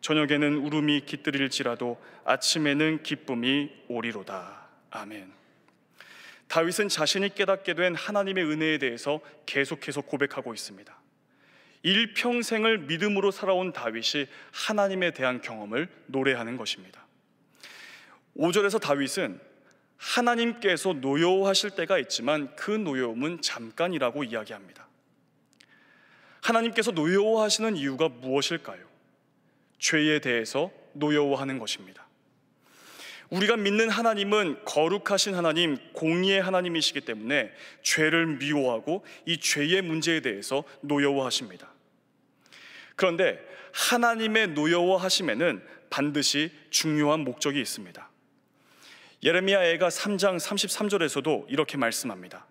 저녁에는 울음이 깃들일지라도 아침에는 기쁨이 오리로다. 아멘. 다윗은 자신이 깨닫게 된 하나님의 은혜에 대해서 계속해서 고백하고 있습니다. 일평생을 믿음으로 살아온 다윗이 하나님에 대한 경험을 노래하는 것입니다. 5절에서 다윗은 하나님께서 노여워하실 때가 있지만 그 노여움은 잠깐이라고 이야기합니다. 하나님께서 노여워하시는 이유가 무엇일까요? 죄에 대해서 노여워하는 것입니다. 우리가 믿는 하나님은 거룩하신 하나님, 공의의 하나님이시기 때문에 죄를 미워하고 이 죄의 문제에 대해서 노여워하십니다. 그런데 하나님의 노여워하심에는 반드시 중요한 목적이 있습니다. 예레미야애가 3장 33절에서도 이렇게 말씀합니다.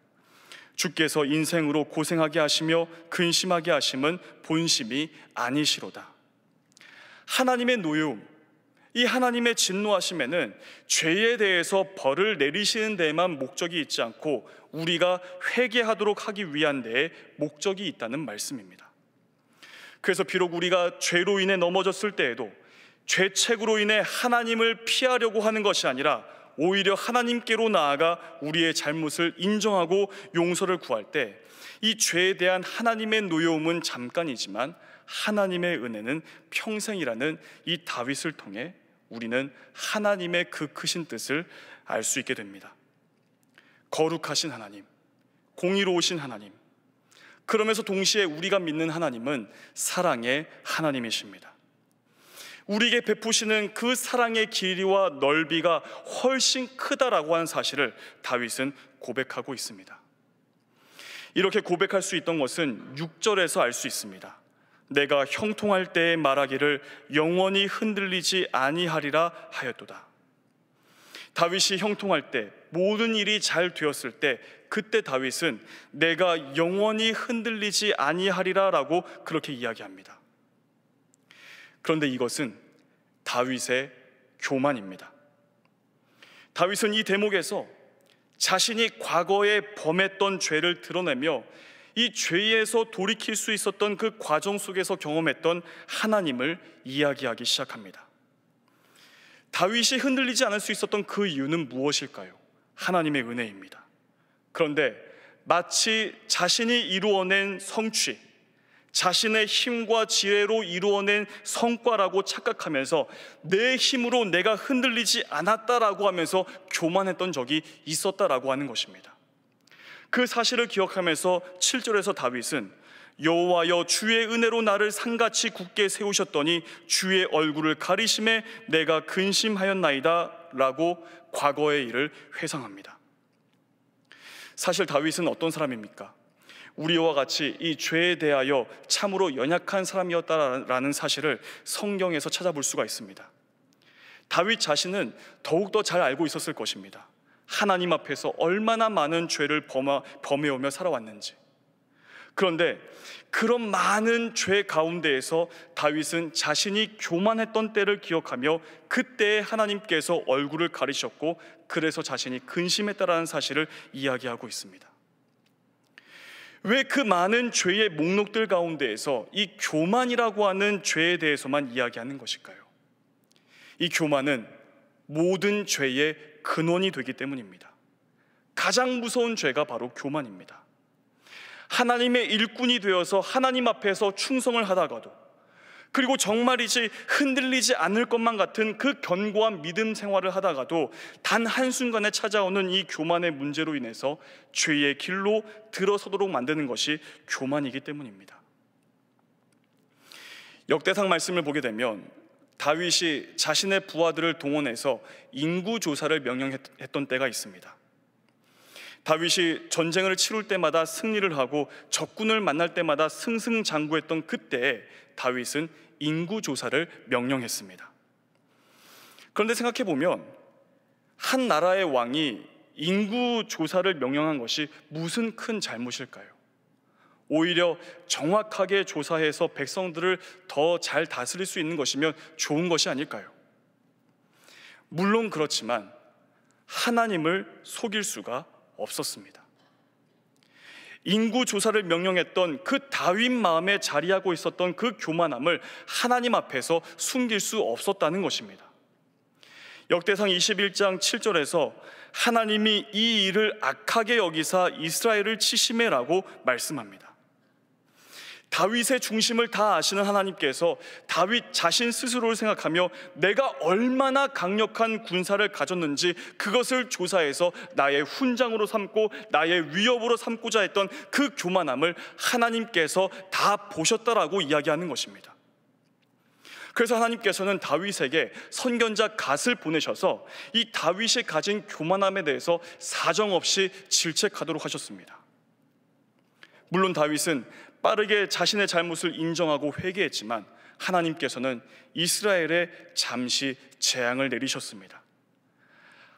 주께서 인생으로 고생하게 하시며 근심하게 하심은 본심이 아니시로다. 하나님의 노여움, 이 하나님의 진노하심에는 죄에 대해서 벌을 내리시는 데에만 목적이 있지 않고 우리가 회개하도록 하기 위한 데에 목적이 있다는 말씀입니다. 그래서 비록 우리가 죄로 인해 넘어졌을 때에도 죄책으로 인해 하나님을 피하려고 하는 것이 아니라 오히려 하나님께로 나아가 우리의 잘못을 인정하고 용서를 구할 때 이 죄에 대한 하나님의 노여움은 잠깐이지만 하나님의 은혜는 평생이라는 이 다윗을 통해 우리는 하나님의 그 크신 뜻을 알 수 있게 됩니다. 거룩하신 하나님, 공의로우신 하나님, 그러면서 동시에 우리가 믿는 하나님은 사랑의 하나님이십니다. 우리에게 베푸시는 그 사랑의 길이와 넓이가 훨씬 크다라고 하는 사실을 다윗은 고백하고 있습니다. 이렇게 고백할 수 있던 것은 6절에서 알 수 있습니다. 내가 형통할 때에 말하기를 영원히 흔들리지 아니하리라 하였도다. 다윗이 형통할 때, 모든 일이 잘 되었을 때 그때 다윗은 내가 영원히 흔들리지 아니하리라 라고 그렇게 이야기합니다. 그런데 이것은 다윗의 교만입니다. 다윗은 이 대목에서 자신이 과거에 범했던 죄를 드러내며 이 죄에서 돌이킬 수 있었던 그 과정 속에서 경험했던 하나님을 이야기하기 시작합니다. 다윗이 흔들리지 않을 수 있었던 그 이유는 무엇일까요? 하나님의 은혜입니다. 그런데 마치 자신이 이루어낸 성취, 자신의 힘과 지혜로 이루어낸 성과라고 착각하면서 내 힘으로 내가 흔들리지 않았다라고 하면서 교만했던 적이 있었다라고 하는 것입니다. 그 사실을 기억하면서 7절에서 다윗은 여호와여 주의 은혜로 나를 산같이 굳게 세우셨더니 주의 얼굴을 가리심에 내가 근심하였나이다 라고 과거의 일을 회상합니다. 사실 다윗은 어떤 사람입니까? 우리와 같이 이 죄에 대하여 참으로 연약한 사람이었다라는 사실을 성경에서 찾아볼 수가 있습니다. 다윗 자신은 더욱더 잘 알고 있었을 것입니다. 하나님 앞에서 얼마나 많은 죄를 범해오며 살아왔는지, 그런데 그런 많은 죄 가운데에서 다윗은 자신이 교만했던 때를 기억하며 그때에 하나님께서 얼굴을 가리셨고 그래서 자신이 근심했다라는 사실을 이야기하고 있습니다. 왜 그 많은 죄의 목록들 가운데에서 이 교만이라고 하는 죄에 대해서만 이야기하는 것일까요? 이 교만은 모든 죄의 근원이 되기 때문입니다. 가장 무서운 죄가 바로 교만입니다. 하나님의 일꾼이 되어서 하나님 앞에서 충성을 하다가도, 그리고 정말이지 흔들리지 않을 것만 같은 그 견고한 믿음 생활을 하다가도 단 한순간에 찾아오는 이 교만의 문제로 인해서 죄의 길로 들어서도록 만드는 것이 교만이기 때문입니다. 역대상 말씀을 보게 되면 다윗이 자신의 부하들을 동원해서 인구조사를 명령했던 때가 있습니다. 다윗이 전쟁을 치룰 때마다 승리를 하고 적군을 만날 때마다 승승장구했던 그때에 다윗은 인구조사를 명령했습니다. 그런데 생각해보면 한 나라의 왕이 인구조사를 명령한 것이 무슨 큰 잘못일까요? 오히려 정확하게 조사해서 백성들을 더 잘 다스릴 수 있는 것이면 좋은 것이 아닐까요? 물론 그렇지만 하나님을 속일 수가 없었습니다. 인구조사를 명령했던 그 다윗 마음에 자리하고 있었던 그 교만함을 하나님 앞에서 숨길 수 없었다는 것입니다. 역대상 21장 7절에서 하나님이 이 일을 악하게 여기사 이스라엘을 치심해라고 말씀합니다. 다윗의 중심을 다 아시는 하나님께서 다윗 자신 스스로를 생각하며 내가 얼마나 강력한 군사를 가졌는지 그것을 조사해서 나의 훈장으로 삼고 나의 위협으로 삼고자 했던 그 교만함을 하나님께서 다 보셨다라고 이야기하는 것입니다. 그래서 하나님께서는 다윗에게 선견자 갓을 보내셔서 이 다윗이 가진 교만함에 대해서 사정없이 질책하도록 하셨습니다. 물론 다윗은 빠르게 자신의 잘못을 인정하고 회개했지만 하나님께서는 이스라엘에 잠시 재앙을 내리셨습니다.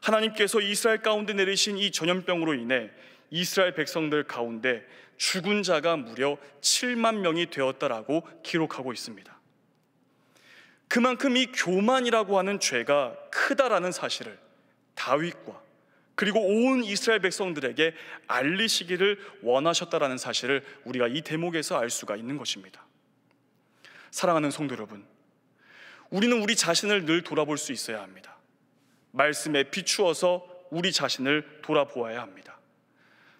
하나님께서 이스라엘 가운데 내리신 이 전염병으로 인해 이스라엘 백성들 가운데 죽은 자가 무려 7만 명이 되었다라고 기록하고 있습니다. 그만큼 이 교만이라고 하는 죄가 크다라는 사실을 다윗과 그리고 온 이스라엘 백성들에게 알리시기를 원하셨다라는 사실을 우리가 이 대목에서 알 수가 있는 것입니다. 사랑하는 성도 여러분, 우리는 우리 자신을 늘 돌아볼 수 있어야 합니다. 말씀에 비추어서 우리 자신을 돌아보아야 합니다.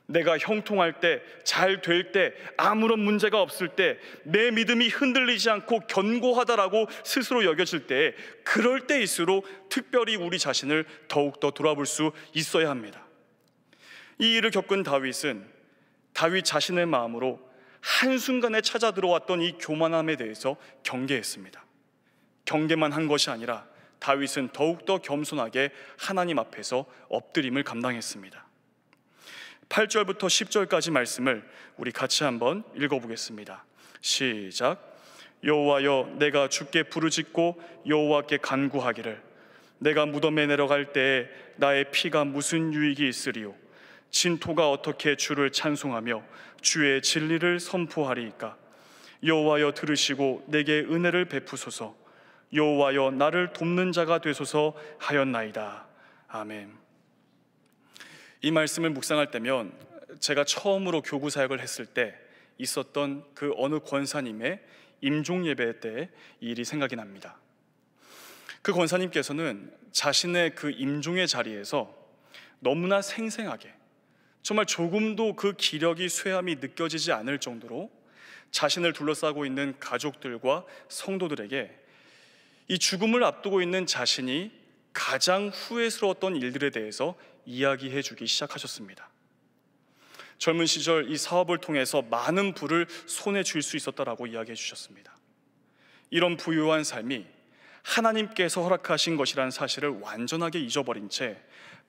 내가 형통할 때, 잘 될 때, 아무런 문제가 없을 때, 내 믿음이 흔들리지 않고 견고하다라고 스스로 여겨질 때, 그럴 때일수록 특별히 우리 자신을 더욱더 돌아볼 수 있어야 합니다. 이 일을 겪은 다윗은 다윗 자신의 마음으로 한순간에 찾아 들어왔던 이 교만함에 대해서 경계했습니다. 경계만 한 것이 아니라 다윗은 더욱더 겸손하게 하나님 앞에서 엎드림을 감당했습니다. 8절부터 10절까지 말씀을 우리 같이 한번 읽어보겠습니다. 시작. 여호와여, 내가 주께 부르짖고 여호와께 간구하기를 내가 무덤에 내려갈 때에 나의 피가 무슨 유익이 있으리요? 진토가 어떻게 주를 찬송하며 주의 진리를 선포하리이까? 여호와여, 들으시고 내게 은혜를 베푸소서. 여호와여, 나를 돕는 자가 되소서 하였나이다. 아멘. 이 말씀을 묵상할 때면 제가 처음으로 교구 사역을 했을 때 있었던 그 어느 권사님의 임종 예배 때 이 일이 생각이 납니다. 그 권사님께서는 자신의 그 임종의 자리에서 너무나 생생하게, 정말 조금도 그 기력이 쇠함이 느껴지지 않을 정도로 자신을 둘러싸고 있는 가족들과 성도들에게 이 죽음을 앞두고 있는 자신이 가장 후회스러웠던 일들에 대해서 이야기해 주기 시작하셨습니다. 젊은 시절 이 사업을 통해서 많은 부를 손에 쥘 수 있었다라고 이야기해 주셨습니다. 이런 부유한 삶이 하나님께서 허락하신 것이라는 사실을 완전하게 잊어버린 채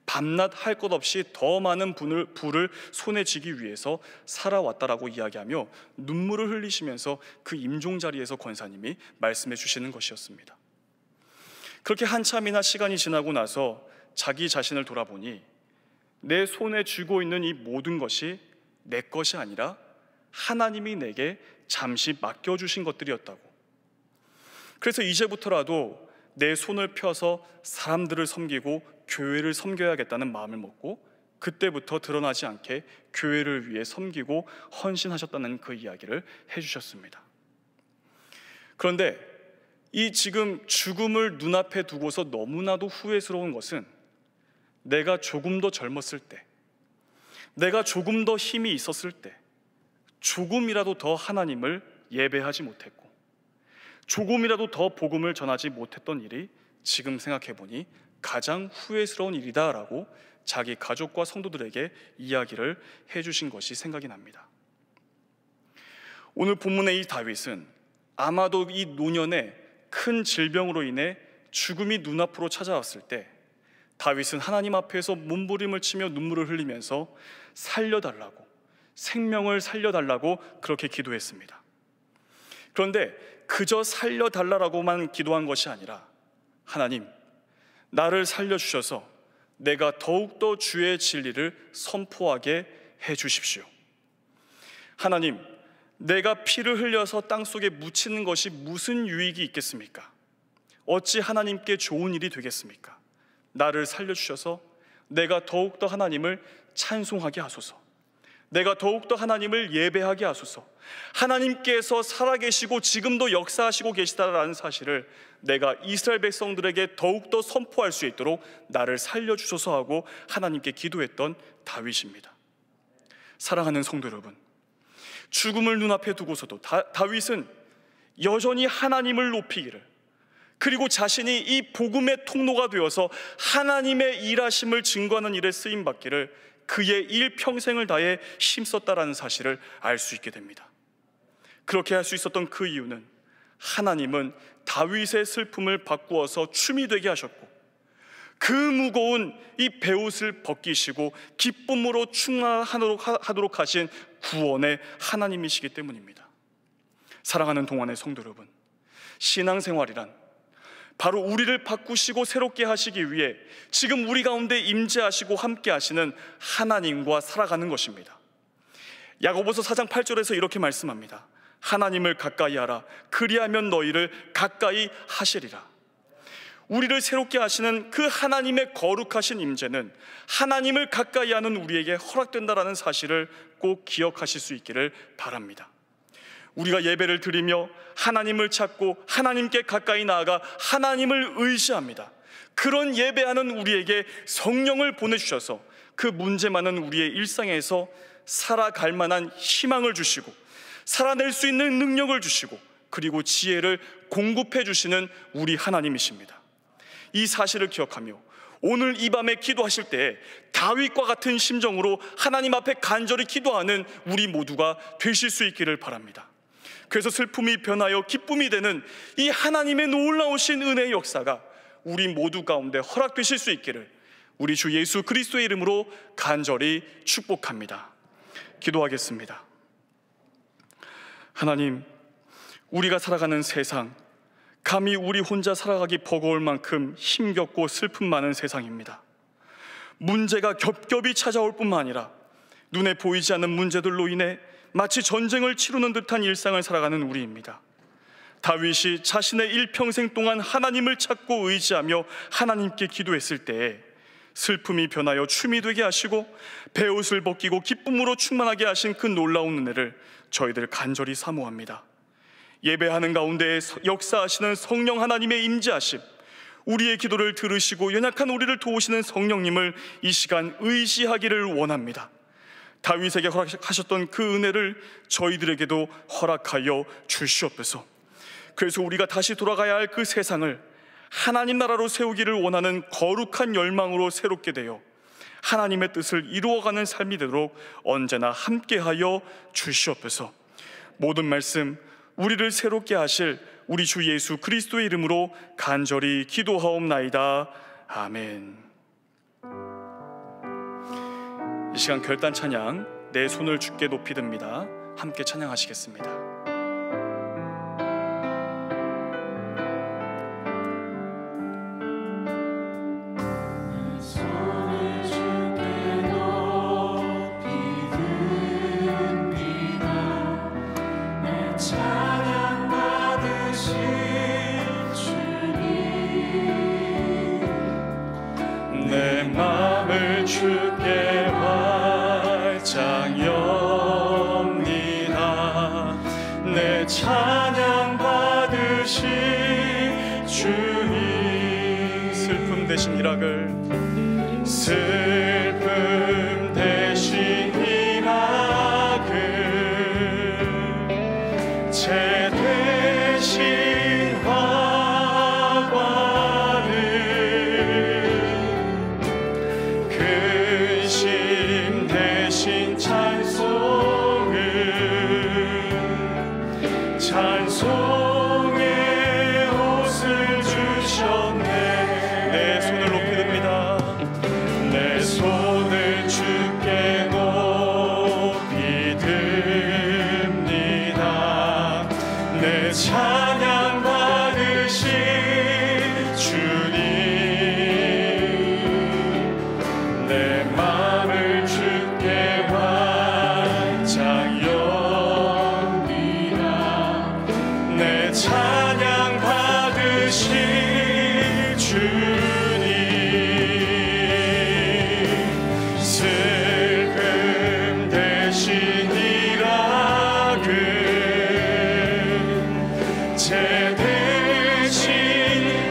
밤낮 할 것 없이 더 많은 부를 손에 쥐기 위해서 살아왔다라고 이야기하며 눈물을 흘리시면서 그 임종 자리에서 권사님이 말씀해 주시는 것이었습니다. 그렇게 한참이나 시간이 지나고 나서 자기 자신을 돌아보니 내 손에 쥐고 있는 이 모든 것이 내 것이 아니라 하나님이 내게 잠시 맡겨주신 것들이었다고. 그래서 이제부터라도 내 손을 펴서 사람들을 섬기고 교회를 섬겨야겠다는 마음을 먹고 그때부터 드러나지 않게 교회를 위해 섬기고 헌신하셨다는 그 이야기를 해주셨습니다. 그런데 이 지금 죽음을 눈앞에 두고서 너무나도 후회스러운 것은 내가 조금 더 젊었을 때, 내가 조금 더 힘이 있었을 때 조금이라도 더 하나님을 예배하지 못했고 조금이라도 더 복음을 전하지 못했던 일이 지금 생각해보니 가장 후회스러운 일이다라고 자기 가족과 성도들에게 이야기를 해주신 것이 생각이 납니다. 오늘 본문의 이 다윗은 아마도 이 노년에 큰 질병으로 인해 죽음이 눈앞으로 찾아왔을 때 다윗은 하나님 앞에서 몸부림을 치며 눈물을 흘리면서 살려달라고, 생명을 살려달라고 그렇게 기도했습니다. 그런데 그저 살려달라고만 기도한 것이 아니라 하나님, 나를 살려주셔서 내가 더욱더 주의 진리를 선포하게 해주십시오. 하나님, 내가 피를 흘려서 땅속에 묻히는 것이 무슨 유익이 있겠습니까? 어찌 하나님께 좋은 일이 되겠습니까? 나를 살려주셔서 내가 더욱더 하나님을 찬송하게 하소서, 내가 더욱더 하나님을 예배하게 하소서, 하나님께서 살아계시고 지금도 역사하시고 계시다라는 사실을 내가 이스라엘 백성들에게 더욱더 선포할 수 있도록 나를 살려주소서 하고 하나님께 기도했던 다윗입니다. 사랑하는 성도 여러분, 죽음을 눈앞에 두고서도 다윗은 여전히 하나님을 높이기를, 그리고 자신이 이 복음의 통로가 되어서 하나님의 일하심을 증거하는 일에 쓰임받기를 그의 일평생을 다해 힘썼다라는 사실을 알 수 있게 됩니다. 그렇게 할 수 있었던 그 이유는 하나님은 다윗의 슬픔을 바꾸어서 춤이 되게 하셨고 그 무거운 이 베옷을 벗기시고 기쁨으로 충만하도록 하신 구원의 하나님이시기 때문입니다. 사랑하는 동안의 성도 여러분, 신앙생활이란 바로 우리를 바꾸시고 새롭게 하시기 위해 지금 우리 가운데 임재하시고 함께 하시는 하나님과 살아가는 것입니다. 야고보서 4장 8절에서 이렇게 말씀합니다. 하나님을 가까이 하라, 그리하면 너희를 가까이 하시리라. 우리를 새롭게 하시는 그 하나님의 거룩하신 임재는 하나님을 가까이 하는 우리에게 허락된다라는 사실을 꼭 기억하실 수 있기를 바랍니다. 우리가 예배를 드리며 하나님을 찾고 하나님께 가까이 나아가 하나님을 의지합니다. 그런 예배하는 우리에게 성령을 보내주셔서 그 문제 많은 우리의 일상에서 살아갈 만한 희망을 주시고 살아낼 수 있는 능력을 주시고 그리고 지혜를 공급해 주시는 우리 하나님이십니다. 이 사실을 기억하며 오늘 이 밤에 기도하실 때 다윗과 같은 심정으로 하나님 앞에 간절히 기도하는 우리 모두가 되실 수 있기를 바랍니다. 그래서 슬픔이 변하여 기쁨이 되는 이 하나님의 놀라우신 은혜의 역사가 우리 모두 가운데 허락되실 수 있기를 우리 주 예수 그리스도의 이름으로 간절히 축복합니다. 기도하겠습니다. 하나님, 우리가 살아가는 세상, 감히 우리 혼자 살아가기 버거울 만큼 힘겹고 슬픔 많은 세상입니다. 문제가 겹겹이 찾아올 뿐만 아니라 눈에 보이지 않는 문제들로 인해 마치 전쟁을 치르는 듯한 일상을 살아가는 우리입니다. 다윗이 자신의 일평생 동안 하나님을 찾고 의지하며 하나님께 기도했을 때에 슬픔이 변하여 춤이 되게 하시고 베옷을 벗기고 기쁨으로 충만하게 하신 그 놀라운 은혜를 저희들 간절히 사모합니다. 예배하는 가운데 역사하시는 성령 하나님의 임재하심, 우리의 기도를 들으시고 연약한 우리를 도우시는 성령님을 이 시간 의지하기를 원합니다. 다윗에게 허락하셨던 그 은혜를 저희들에게도 허락하여 주시옵소서. 그래서 우리가 다시 돌아가야 할 그 세상을 하나님 나라로 세우기를 원하는 거룩한 열망으로 새롭게 되어 하나님의 뜻을 이루어가는 삶이 되도록 언제나 함께하여 주시옵소서. 모든 말씀 우리를 새롭게 하실 우리 주 예수 그리스도의 이름으로 간절히 기도하옵나이다. 아멘. 이 시간 결단 찬양, 내 손을 주께 높이 듭니다. 함께 찬양하시겠습니다. 손을 주께 높이 듭니다. 내 맘을 주께 활짝 엽니다. 내 찬양 받으신 주님. 슬픔 대신 희락을, 슬픔 대신 희락을, 죄 대신 화관을, 근심 대신 찬송을, 찬송의 옷을 주셨네. 내 손을 높이 듭니다. 내 손을 주께 높이 듭니다. 내 찬양 받으신 주님. 내 맘을 주께 활짝 엽니다. 내 찬양 받으신 주님. 슬픔 대신 희락을, 죄 대신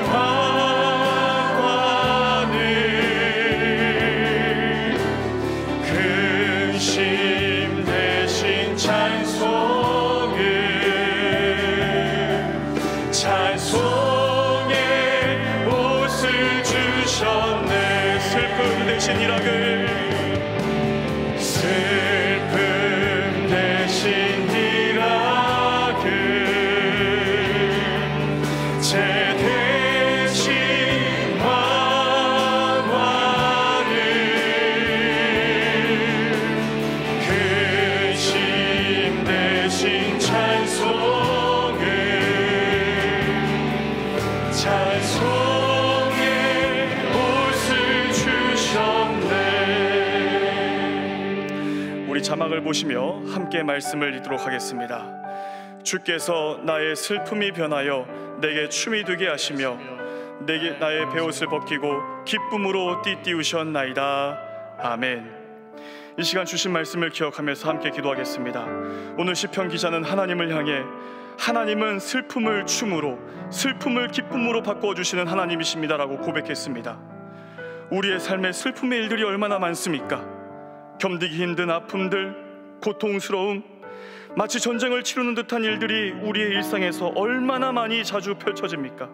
화관을, 근심 대신 찬송을, 찬송의 옷을 주셨네. 슬픔 대신 희락을, 슬픔 대신 희락을, 죄 대신 화관을, 근심 대신 찬송을, 찬송의 옷을 주셨네. 우리 자막을 보시며 함께 말씀을 읽도록 하겠습니다. 주께서 나의 슬픔이 변하여 내게 춤이 되게 하시며 내게 나의 베옷을 벗기고 기쁨으로 띠띠우셨나이다. 아멘. 이 시간 주신 말씀을 기억하면서 함께 기도하겠습니다. 오늘 시편 기자는 하나님을 향해 하나님은 슬픔을 춤으로, 슬픔을 기쁨으로 바꿔주시는 하나님이십니다라고 고백했습니다. 우리의 삶에 슬픔의 일들이 얼마나 많습니까? 견디기 힘든 아픔들, 고통스러움, 마치 전쟁을 치르는 듯한 일들이 우리의 일상에서 얼마나 많이 자주 펼쳐집니까?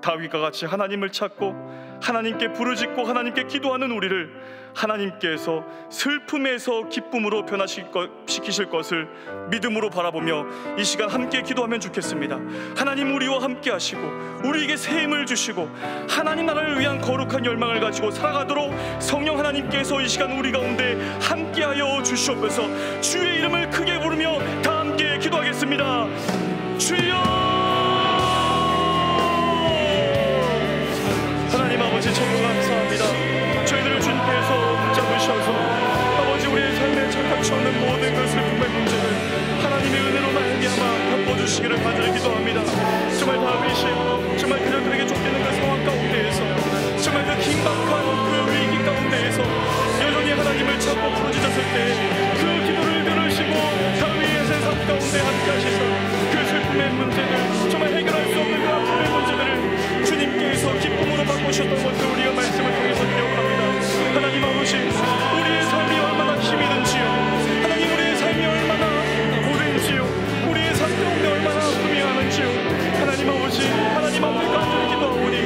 다윗과 같이 하나님을 찾고 하나님께 부르짖고 하나님께 기도하는 우리를 하나님께서 슬픔에서 기쁨으로 변화시키실 것을 믿음으로 바라보며 이 시간 함께 기도하면 좋겠습니다. 하나님 우리와 함께 하시고 우리에게 새 힘을 주시고 하나님 나라를 위한 거룩한 열망을 가지고 살아가도록 성령 하나님께서 이 시간 우리 가운데 함께하여 주시옵소서. 주의 이름을 크게 부르며 다 함께 기도하겠습니다. 주여! 하나님 아버지 정말 감사합니다. 저희들을 주님께서 붙잡으셔서 아버지 우리의 삶에 착각치 않는 모든 그 슬픔의 문제를 하나님의 은혜로 말미암아 덮어주시기를 간절히 기도합니다. 정말 다윗이 정말 그들에게 쫓기는 그 상황 가운데에서 정말 그 긴박한 그 위기 가운데에서 여전히 하나님을 찾고 부르짖었을 때 그 기도를 들으시고 다윗의 삶 가운데 함께 하시사 그 슬픔의 문제들 정말 해결할 수 없는 그 아픔의 문제들을 주님께서 기쁨으로 바꾸셨던 것을 우리가 말씀을 통해서 기억합니다. 하나님 아버지 우리의 삶이 얼마나 힘이 든지요, 하나님 우리의 삶이 얼마나 고된지요, 우리의 삶 가운데 얼마나 아픔이 하는지요, 하나님 아버지 하나님 앞에 간절히 기도하오니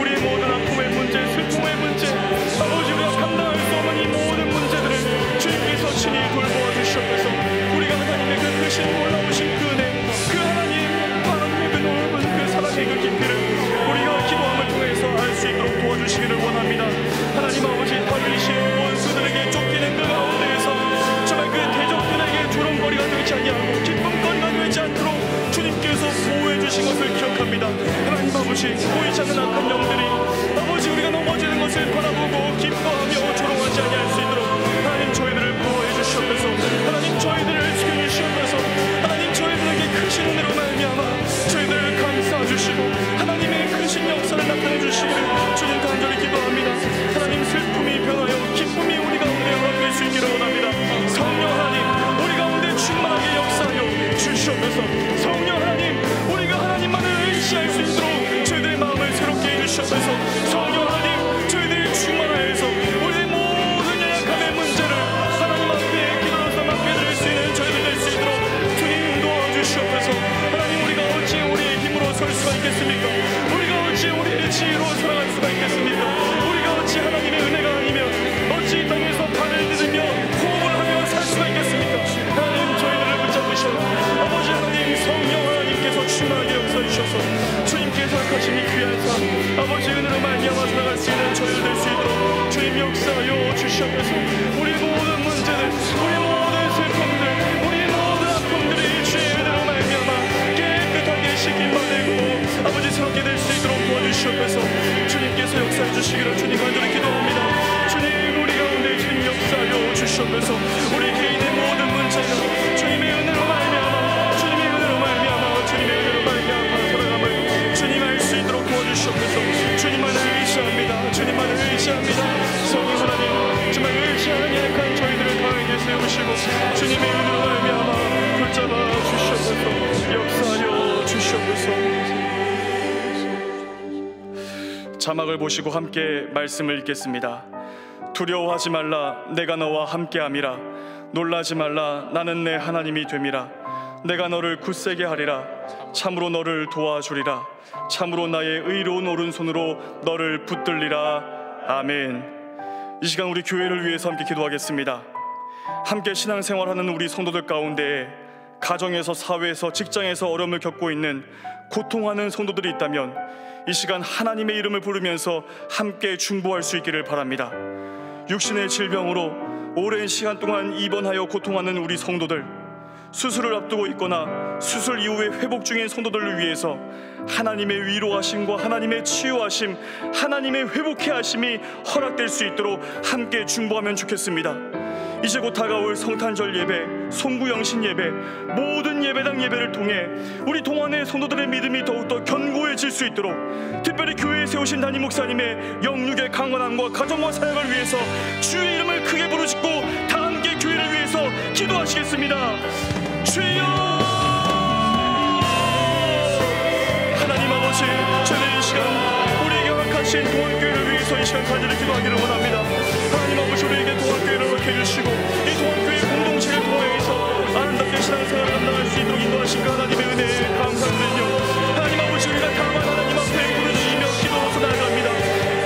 우리의 모든 아픔의 문제, 슬픔의 문제, 아버지 우리가 감당할 수 없는 이 모든 문제들을 주님께서 친히 돌보아 주시옵소서. 우리가 하나님의 그 크신 놀라우신 그 은혜, 그 하나님의 그 넓은 그 사랑의 그 깊이를 우리가 기도함을 통해서 알 수 있도록 도와주시기를 원합니다. 주시옵소서. 성령 하나님, 저희들이 충만하여서 우리의 모든 연약함의 문제를 하나님 앞에 기도로서 맡겨드릴 수 있는 저희들 될 수 있도록 주님 도와주시옵소서. 하나님, 우리가 어찌 우리의 힘으로 설 수가 있겠습니까? 우리가 어찌 우리의 지혜로 살아갈 수가 있겠습니까? 우리가 어찌 하나님의 은혜가 아니면 어찌 이 땅에서 발을 디디며 호흡을 하며 살 수가 있겠습니까? 하나님, 저희들을 붙잡으셔 아버지 하나님, 성령 하나님께서 충만하게 역사해 주셔서 주님께서 하신 이 귀한 삶 아버지 은혜로 말미암아 살아갈 수 있는 저희들 될 수 있도록 주님 역사하여 주시옵소서. 우리 모든 문제들, 우리 모든 슬픔들, 우리 모든 아픔들이 주의 은혜로 말미암아 깨끗하게 씻김받고 아버지 새롭게 될 수 있도록 도와주시옵소서. 주님께서 역사해 주시기를 주님 간절히 기도합니다. 주님, 우리 가운데 주님 역사하여 주시옵소서. 우리 개인의 모든 문제가 주님의 은혜로 말미암아 주님의 은혜로 말미암아 주님의 은혜로 말미암아 살아감을 주님 알 수 있도록 도와주시옵소서. 주님만을 의지합니다. 주님만을 의지합니다. 성령 하나님, 정말 의지하는 약한 저희들을 강하게 세우시고 주님의 은혜로 말미암아 붙잡아 주시옵소서. 역사하여 주시옵소서. 자막을 보시고 함께 말씀을 읽겠습니다. 두려워하지 말라, 내가 너와 함께함이라. 놀라지 말라, 나는 내 하나님이 됨이라. 내가 너를 굳세게 하리라. 참으로 너를 도와주리라. 참으로 나의 의로운 오른손으로 너를 붙들리라. 아멘. 이 시간 우리 교회를 위해서 함께 기도하겠습니다. 함께 신앙생활하는 우리 성도들 가운데 가정에서, 사회에서, 직장에서 어려움을 겪고 있는 고통하는 성도들이 있다면 이 시간 하나님의 이름을 부르면서 함께 중보할 수 있기를 바랍니다. 육신의 질병으로 오랜 시간 동안 입원하여 고통하는 우리 성도들, 수술을 앞두고 있거나 수술 이후에 회복 중인 성도들을 위해서 하나님의 위로하심과 하나님의 치유하심, 하나님의 회복케 하심이 허락될 수 있도록 함께 중보하면 좋겠습니다. 이제 곧 다가올 성탄절 예배, 송구영신 예배, 모든 예배당 예배를 통해 우리 동안의 성도들의 믿음이 더욱더 견고해질 수 있도록 특별히 교회에 세우신 담임 목사님의 영육의 강건함과 가정과 사역을 위해서 주의 이름을 크게 부르짖고 다 함께 교회를 위해서 기도하시겠습니다. 주여! 하나님 아버지, 저는 이 시간 우리에게 허락하신 동안교회를 위해서 이 시간 간절히 기도하기를 원합니다. 하나님 아버지, 우리에게 동안교회를 허락해 주시고 이 동안교회 공동체를 통해서 아름답게 신앙생활을 감당할 수 있도록 인도하신 그 하나님의 은혜에 감사드리며, 하나님 아버지, 우리가 다만 하나님 앞에 부르짖으며 기도로서 나아갑니다.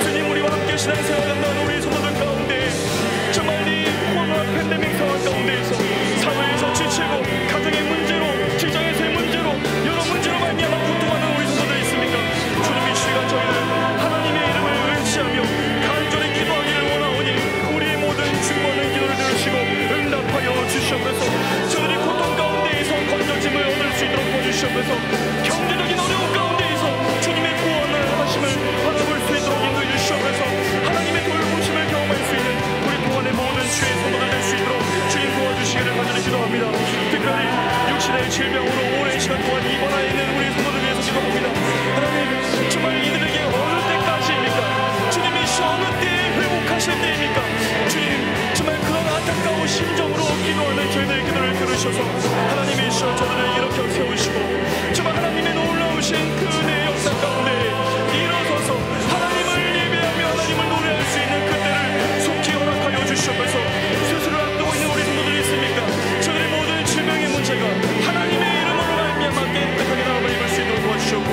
주님, 우리와 함께 신앙생활을 감당하는 우리 성도들 가운데 정말 이 코로나 팬데믹 상황 가운데에서 사회에서 지치고 가정의 문제로, 직장에서의 문제로, 여러 문제로 말미암아 고통하는 우리 성도들 있습니까? 주님, 이 시간 저희는 하나님의 이름을 의지하며 간절히 기도하기를 원하오니 우리의 모든 중보하는 기도를 들으시고 응답하여 주시옵소서. 저들이 고통 가운데에서 건져짐을 얻을 수 있도록 도와주시옵소서. 경제적인 어려움 가운데에서 주님의 구원을 하심을 바라볼 수 있도록 인도해 주시옵소서. 하나님의 돌보심을 경험할 수 있는 우리 동안의 모든 주의 성도들 될 수 있도록 주님 도와주시기를 간절히 기도합니다. 특별히 육신의 질병으로 오랜 시간 동안 입원하여 있는 우리 성도들 위해서 기도합니다. 하나님, 정말 이들에게 어느 때까지입니까? 주님이 어느 때에 회복하실 때입니까? 주님, 정말 그런 안타까운 심정으로 기도하는 저희들의 기도를 들으셔서 하나님이 저들을 일으켜 세우시고 정말 하나님의 놀라우신 그 은혜의 역사 가운데 일어서서 하나님을 예배하며 하나님을 노래할 수 있는 그때를 속히 허락하여 주시옵소서. 수술을 앞두고 있는 우리 성도들이 있습니까? 저들의 모든 질병의 문제가 하나님의 이름으로 말미암아 깨끗하게 나음을 입을 수 있도록 도와주시옵고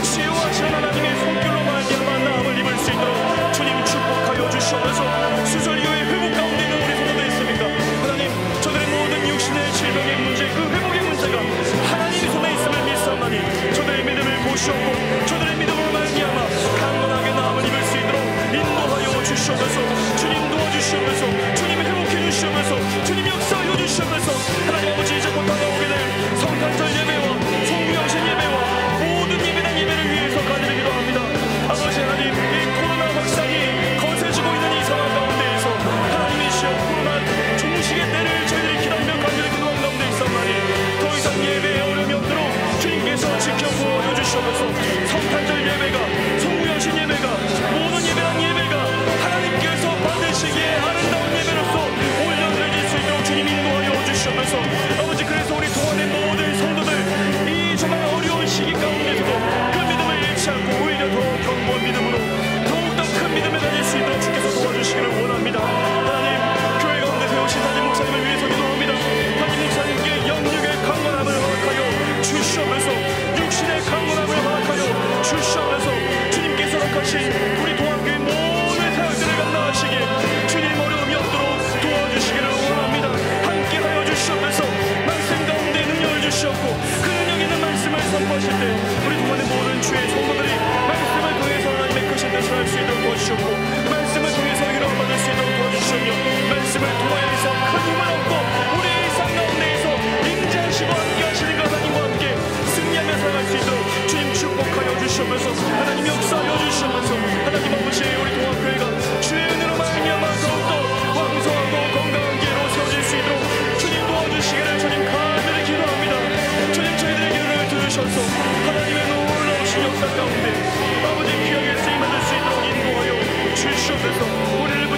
치유하신 하나님의 손길로 말미암아 나음을 입을 수 있도록 주님 축복하여 주시옵소서. 수술 이후에 회복 가운데 있는 우리 성도들 있습니까? 하나님, 저들의 모든 육신의 질병의 문제, 그 회복의 문제가 하나님 손에 있음을 믿사오나니 저들의 믿음을 보시옵고 저들의 믿음으로 말미암아 강건하게 나음을 입을 수 있도록 인도하여 주시옵소서. 주님 도와주시옵소서. 주님 회복해 주시옵소서. 주님 역사하여 주시옵소서. 하나님 아버지, 이제 곧 다가오게 될 성탄절 예배와 송구영신 예배와 모든 예배당 예배를 위해서 간절히 기도합니다. 아버지 하나님, 이 코로나 확산이 거세지고 있는 이 상황 가운데에서 하나님이시여 코로나 종식의 때를 저희들이 기다리며 간절히 기도한 가운데 있사오나니 더 이상 예배에 어려움이 없도록 주님께서 지켜보여 주시옵소서. 성탄절 예배가, 송구영신 예배가, 모든 예배당 예배가 하나님께서 받으시기에 아름다운 예배로서 올려드려질 수 있도록 주님 인도하여 주시옵소서.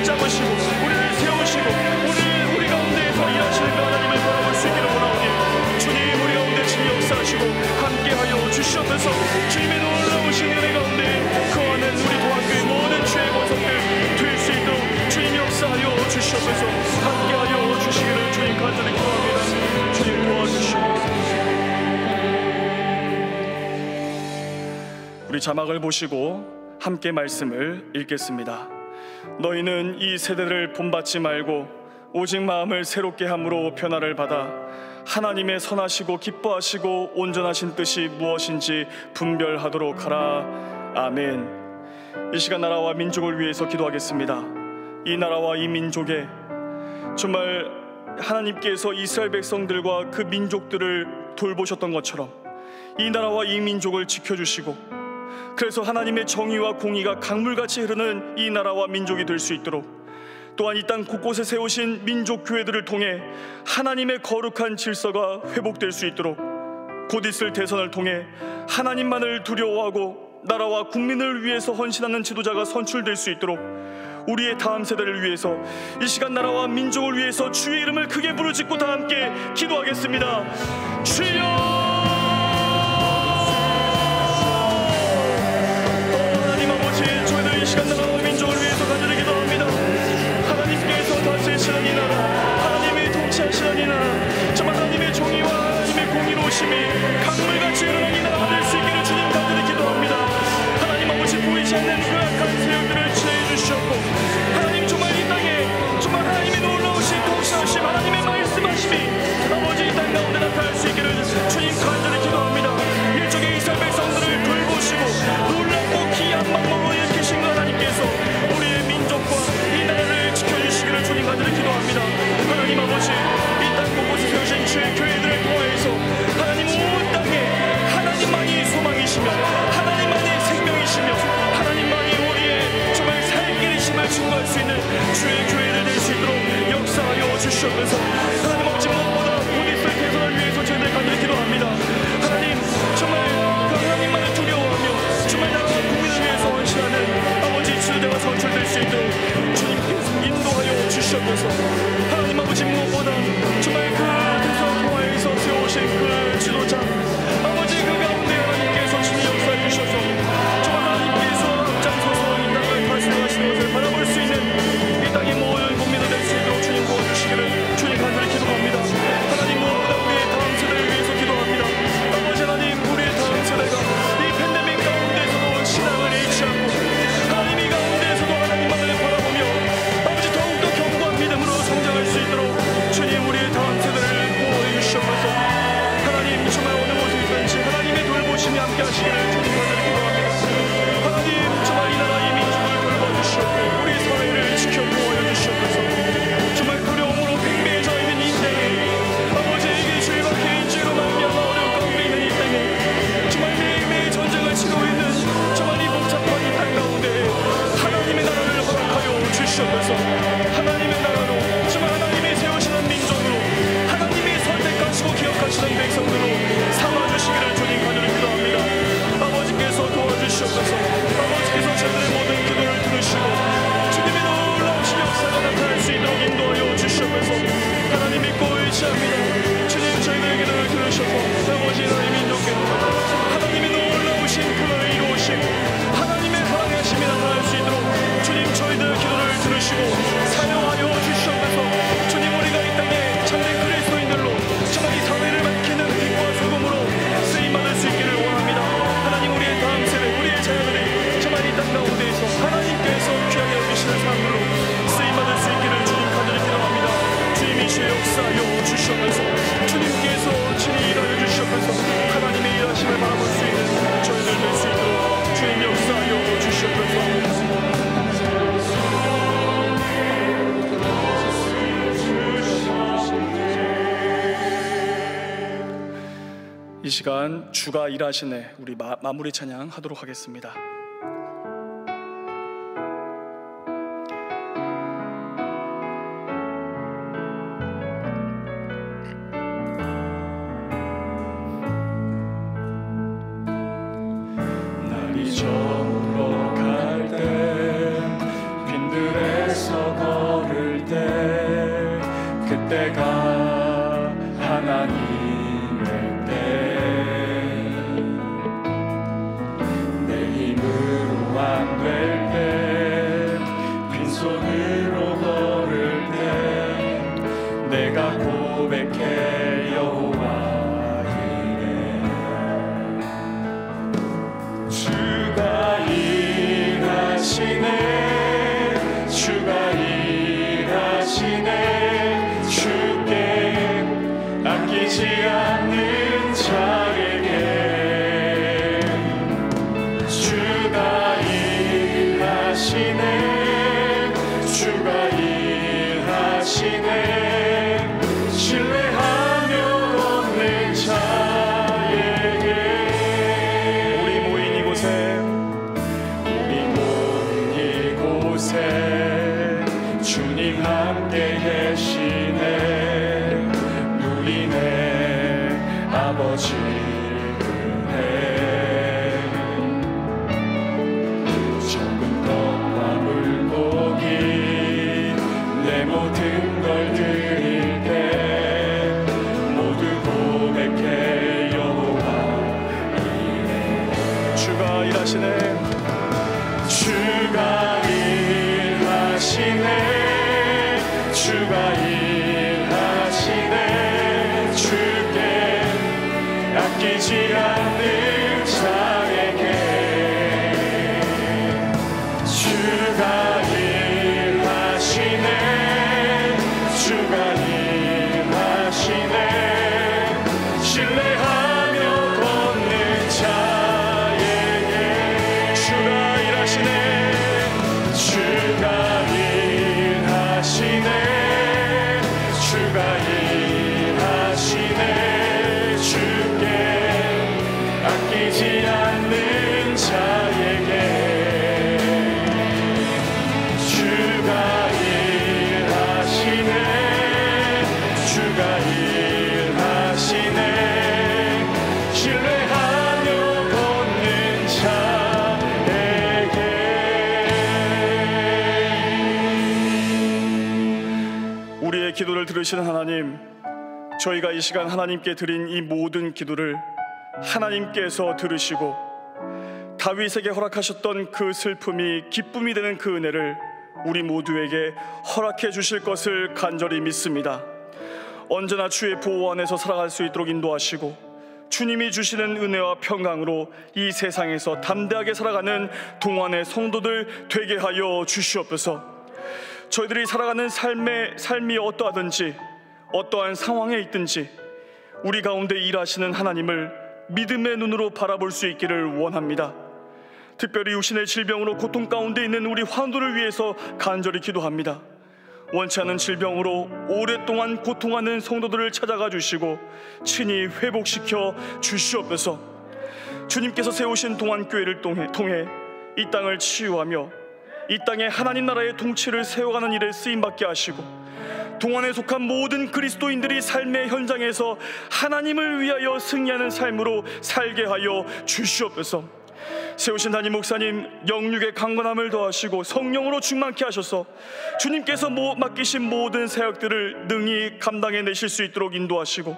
붙잡으시고 우리를 세우시고 오늘 우리 가운데에서 일하시는 그 하나님을 바라볼 수 있기를 원하오니 주님 우리 가운데 친히 역사하시고 함께하여 주시옵소서. 주님의 놀라우신 은혜 가운데 거하는 우리 도학교의 모든 죄의 권속들 될 수 있도록 주님 역사하여 주시옵소서. 함께하여 주시기를 주님 간절히 기도합니다. 주님 도와주시옵소서. 우리 자막을 보시고 함께 말씀을 읽겠습니다. 너희는 이 세대를 본받지 말고 오직 마음을 새롭게 함으로 변화를 받아 하나님의 선하시고 기뻐하시고 온전하신 뜻이 무엇인지 분별하도록 하라. 아멘. 이 시간 나라와 민족을 위해서 기도하겠습니다. 이 나라와 이 민족에 정말 하나님께서 이스라엘 백성들과 그 민족들을 돌보셨던 것처럼 이 나라와 이 민족을 지켜주시고 그래서 하나님의 정의와 공의가 강물같이 흐르는 이 나라와 민족이 될 수 있도록 또한 이 땅 곳곳에 세우신 민족교회들을 통해 하나님의 거룩한 질서가 회복될 수 있도록 곧 있을 대선을 통해 하나님만을 두려워하고 나라와 국민을 위해서 헌신하는 지도자가 선출될 수 있도록 우리의 다음 세대를 위해서 이 시간 나라와 민족을 위해서 주의 이름을 크게 부르짖고 다 함께 기도하겠습니다. 주여! 이 시간 나라와 민족을 위해서 간절히 기도합니다. 하나님께서 다스리시는 이 나라, 하나님이 통치하시는 이 나라, 정말 하나님의 정의와 하나님의 공의로우심이 강물같이 흐르는 이 나라가 될 수 있기를 주님 간절히 기도합니다. 하나님 아버지 보이지 않는 그 악한 세력들을 제해 주시옵고 하나님 정말 이 땅에 정말 하나님의 놀라우신 통치하심 하나님의 말씀하심이 아버지 이 땅 가운데 나타날 수 있기를 주님 간절히 기도합니다. 일종의 이스라엘 백성들을 돌보시고 놀랍고 귀한 방법으로 일으키신 그 하나님께서 우리의 민족과 이 나라를 지켜주시기를 주님 간절히 기도합니다. 하나님 아버지 이 땅 곳곳에 세우신 주의 교회들을 통하여서 하나님 온 땅에 하나님만이 소망이시며 하나님만이 생명이시며 하나님만이 우리의 정말 살 길이심을 증거할 수 있는 주의 교회를 될 수 있도록 역사하여 주시옵소서. 하나님 아버지 무엇보다 곧 있을 대선을 위해서 저희들 간절히 기도합니다. 하나님 정말 그 하나님만을 두려워하며 정말 나라와 국민을 위해서 헌신하는 아버지 지도자가 선출될 수 있도록 주님께서 인도하여 주시옵소서. 하나님 아버지 무엇보다 정말 그 대선 통화에서 세우신 그 지도자 아버지 그 가운데 하나님께서 친히 역사해 주셔서 정말 하나님께서 앞장서서 이 땅을 다스려가시는 것을 바라볼 수 있는 이 땅의 모든 국민을 될 수 있도록 주님 도와주시기를 주님 간절히 기도합니다. 하나님 무엇보다 우리의 다음 세대를 위해서 기도합니다. 아버지 하나님 우리의 다음 세대가 이 팬데믹 가운데서도 신앙을 잃지 않고 하나님 이 가운데에서도 하나님만을 바라보며 아버지 더욱더 견고한 믿음으로 성장할 수 있도록 주님 우리의 다음 세대를 보호해 주시옵소서. 하나님 정말 어느 곳에 있든지 하나님의 돌보심이 함께 하시기를 주님 간절히 기도합니다. 하나님 정말 이 나라 이 민족을 돌봐주시옵고 우리 사회를 지켜 보호해 주시옵소서. 정말 두려움으로 팽배해져 있는 이 땅에 아버지에게 죄와 개인주의로 말미암아 어려운 가운데 있는 이 땅에 정말 매일매일 전쟁을 치르고 있는 정말 이 복잡한 이 땅 가운데 하나님의 나라를 허락하여 주시옵소서. 하나님의 나라로 정말 하나님이 세우시는 민족으로 하나님이 선택하시고 기억하시는 백성으로 삼아주시기를 주님 간절히 기도합니다. 아버지께서 도와주시옵소서. 아버지께서 저들의 모든 기도를 들으시고 주님의 놀라우신 역사가 나타날 수 있도록 인도하여 주시옵소서. 하나님 믿고 의지합니다. 주님 저희들의 기도를 들으셔서 아버지 하나님 민족께로 하나님이 놀라우신 그를 이루오심 하나님의 방해하심이 나타날 수 있도록 주님 저희들의 기도를 들으시고 사용하여 주시옵소서. 주님 우리가 이 땅에 참된 그리스도인들로 정말 이 사회를 밝히는 빛과 소금으로 쓰임받을 수 있기를 원합니다. 하나님 우리의 다음 세대 우리의 자녀들이 정말 이 땅 가운데에서 하나님께서 귀하게 여기시는 사람들로 쓰임받을 수 있기를 주님 간절히 기도합니다. 주님이 주의 역사하여 주시옵소서. 주님께서 친히 일하여 주시옵소서. 하나님의 일하심을 바라볼 수 있는 저희들 될 수 있도록 주님 역사하여 주시옵소서. 이 시간 주가 일하시네 우리 마무리 찬양 하도록 하겠습니다. 날이 저물어 갈 때 빈들에서 때가 하나님의 때, 내 힘으로 안 될 때, 빈손으로 걸을 때 내가 고백해 여호와 이래. 주가 일하시네, 주가 일하시네, 주께 아끼지 않는 자에게. 주가 일하시네, 주가 일하시네, 신뢰하며 걷는 자에게. 우리 모인 이곳에 주님 함께 계시네. 누리네 아버지 은혜. 적은 떡과 물고기 내 모든 걸 드릴 때 모두 고백해 여호와 이래. 주가 일하시네, 주가 일하시네, 주가 일하시네, 주께 아끼지 않는 자에게. 주가 일하시네, 주가 일하시네, 신뢰하며 걷는 자에게. 주가 일하시네, 주가 일하시네, 주가 일하시네, 주께 아끼지 않는 자에게. 주가 일하시네, 주가 일하시네, 신뢰하며 걷는 자에게. 우리의 기도를 들으시는 하나님, 저희가 이 시간 하나님께 드린 이 모든 기도를 하나님께서 들으시고 다윗에게 허락하셨던 그 슬픔이 기쁨이 되는 그 은혜를 우리 모두에게 허락해 주실 것을 간절히 믿습니다. 언제나 주의 보호 안에서 살아갈 수 있도록 인도하시고 주님이 주시는 은혜와 평강으로 이 세상에서 담대하게 살아가는 동안의 성도들 되게 하여 주시옵소서. 저희들이 살아가는 삶이 어떠하든지 어떠한 상황에 있든지 우리 가운데 일하시는 하나님을 믿음의 눈으로 바라볼 수 있기를 원합니다. 특별히 육신의 질병으로 고통 가운데 있는 우리 환우들을 위해서 간절히 기도합니다. 원치 않은 질병으로 오랫동안 고통하는 성도들을 찾아가 주시고 친히 회복시켜 주시옵소서. 주님께서 세우신 동안교회를 통해 이 땅을 치유하며 이 땅에 하나님 나라의 통치를 세워가는 일에 쓰임받게 하시고 동안에 속한 모든 그리스도인들이 삶의 현장에서 하나님을 위하여 승리하는 삶으로 살게 하여 주시옵소서. 세우신 담임 목사님 영육의 강건함을 더하시고 성령으로 충만케 하셔서 주님께서 맡기신 모든 사역들을 능히 감당해내실 수 있도록 인도하시고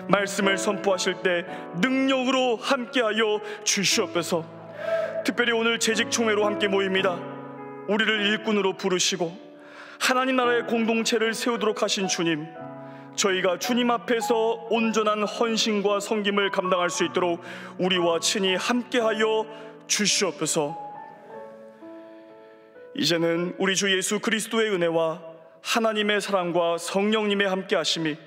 말씀을 선포하실 때 능력으로 함께하여 주시옵소서. 특별히 오늘 재직총회로 함께 모입니다. 우리를 일꾼으로 부르시고 하나님 나라의 공동체를 세우도록 하신 주님, 저희가 주님 앞에서 온전한 헌신과 섬김을 감당할 수 있도록 우리와 친히 함께하여 주시옵소서. 이제는 우리 주 예수 그리스도의 은혜와 하나님의 사랑과 성령님의 함께하심이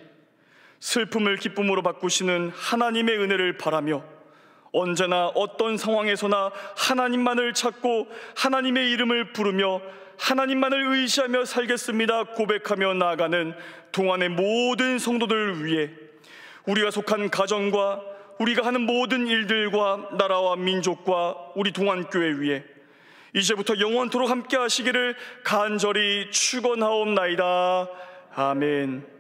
슬픔을 기쁨으로 바꾸시는 하나님의 은혜를 바라며 언제나 어떤 상황에서나 하나님만을 찾고 하나님의 이름을 부르며 하나님만을 의지하며 살겠습니다 고백하며 나아가는 동안의 모든 성도들을 위해 우리가 속한 가정과 우리가 하는 모든 일들과 나라와 민족과 우리 동안교회 위에 이제부터 영원토록 함께 하시기를 간절히 축원하옵나이다. 아멘.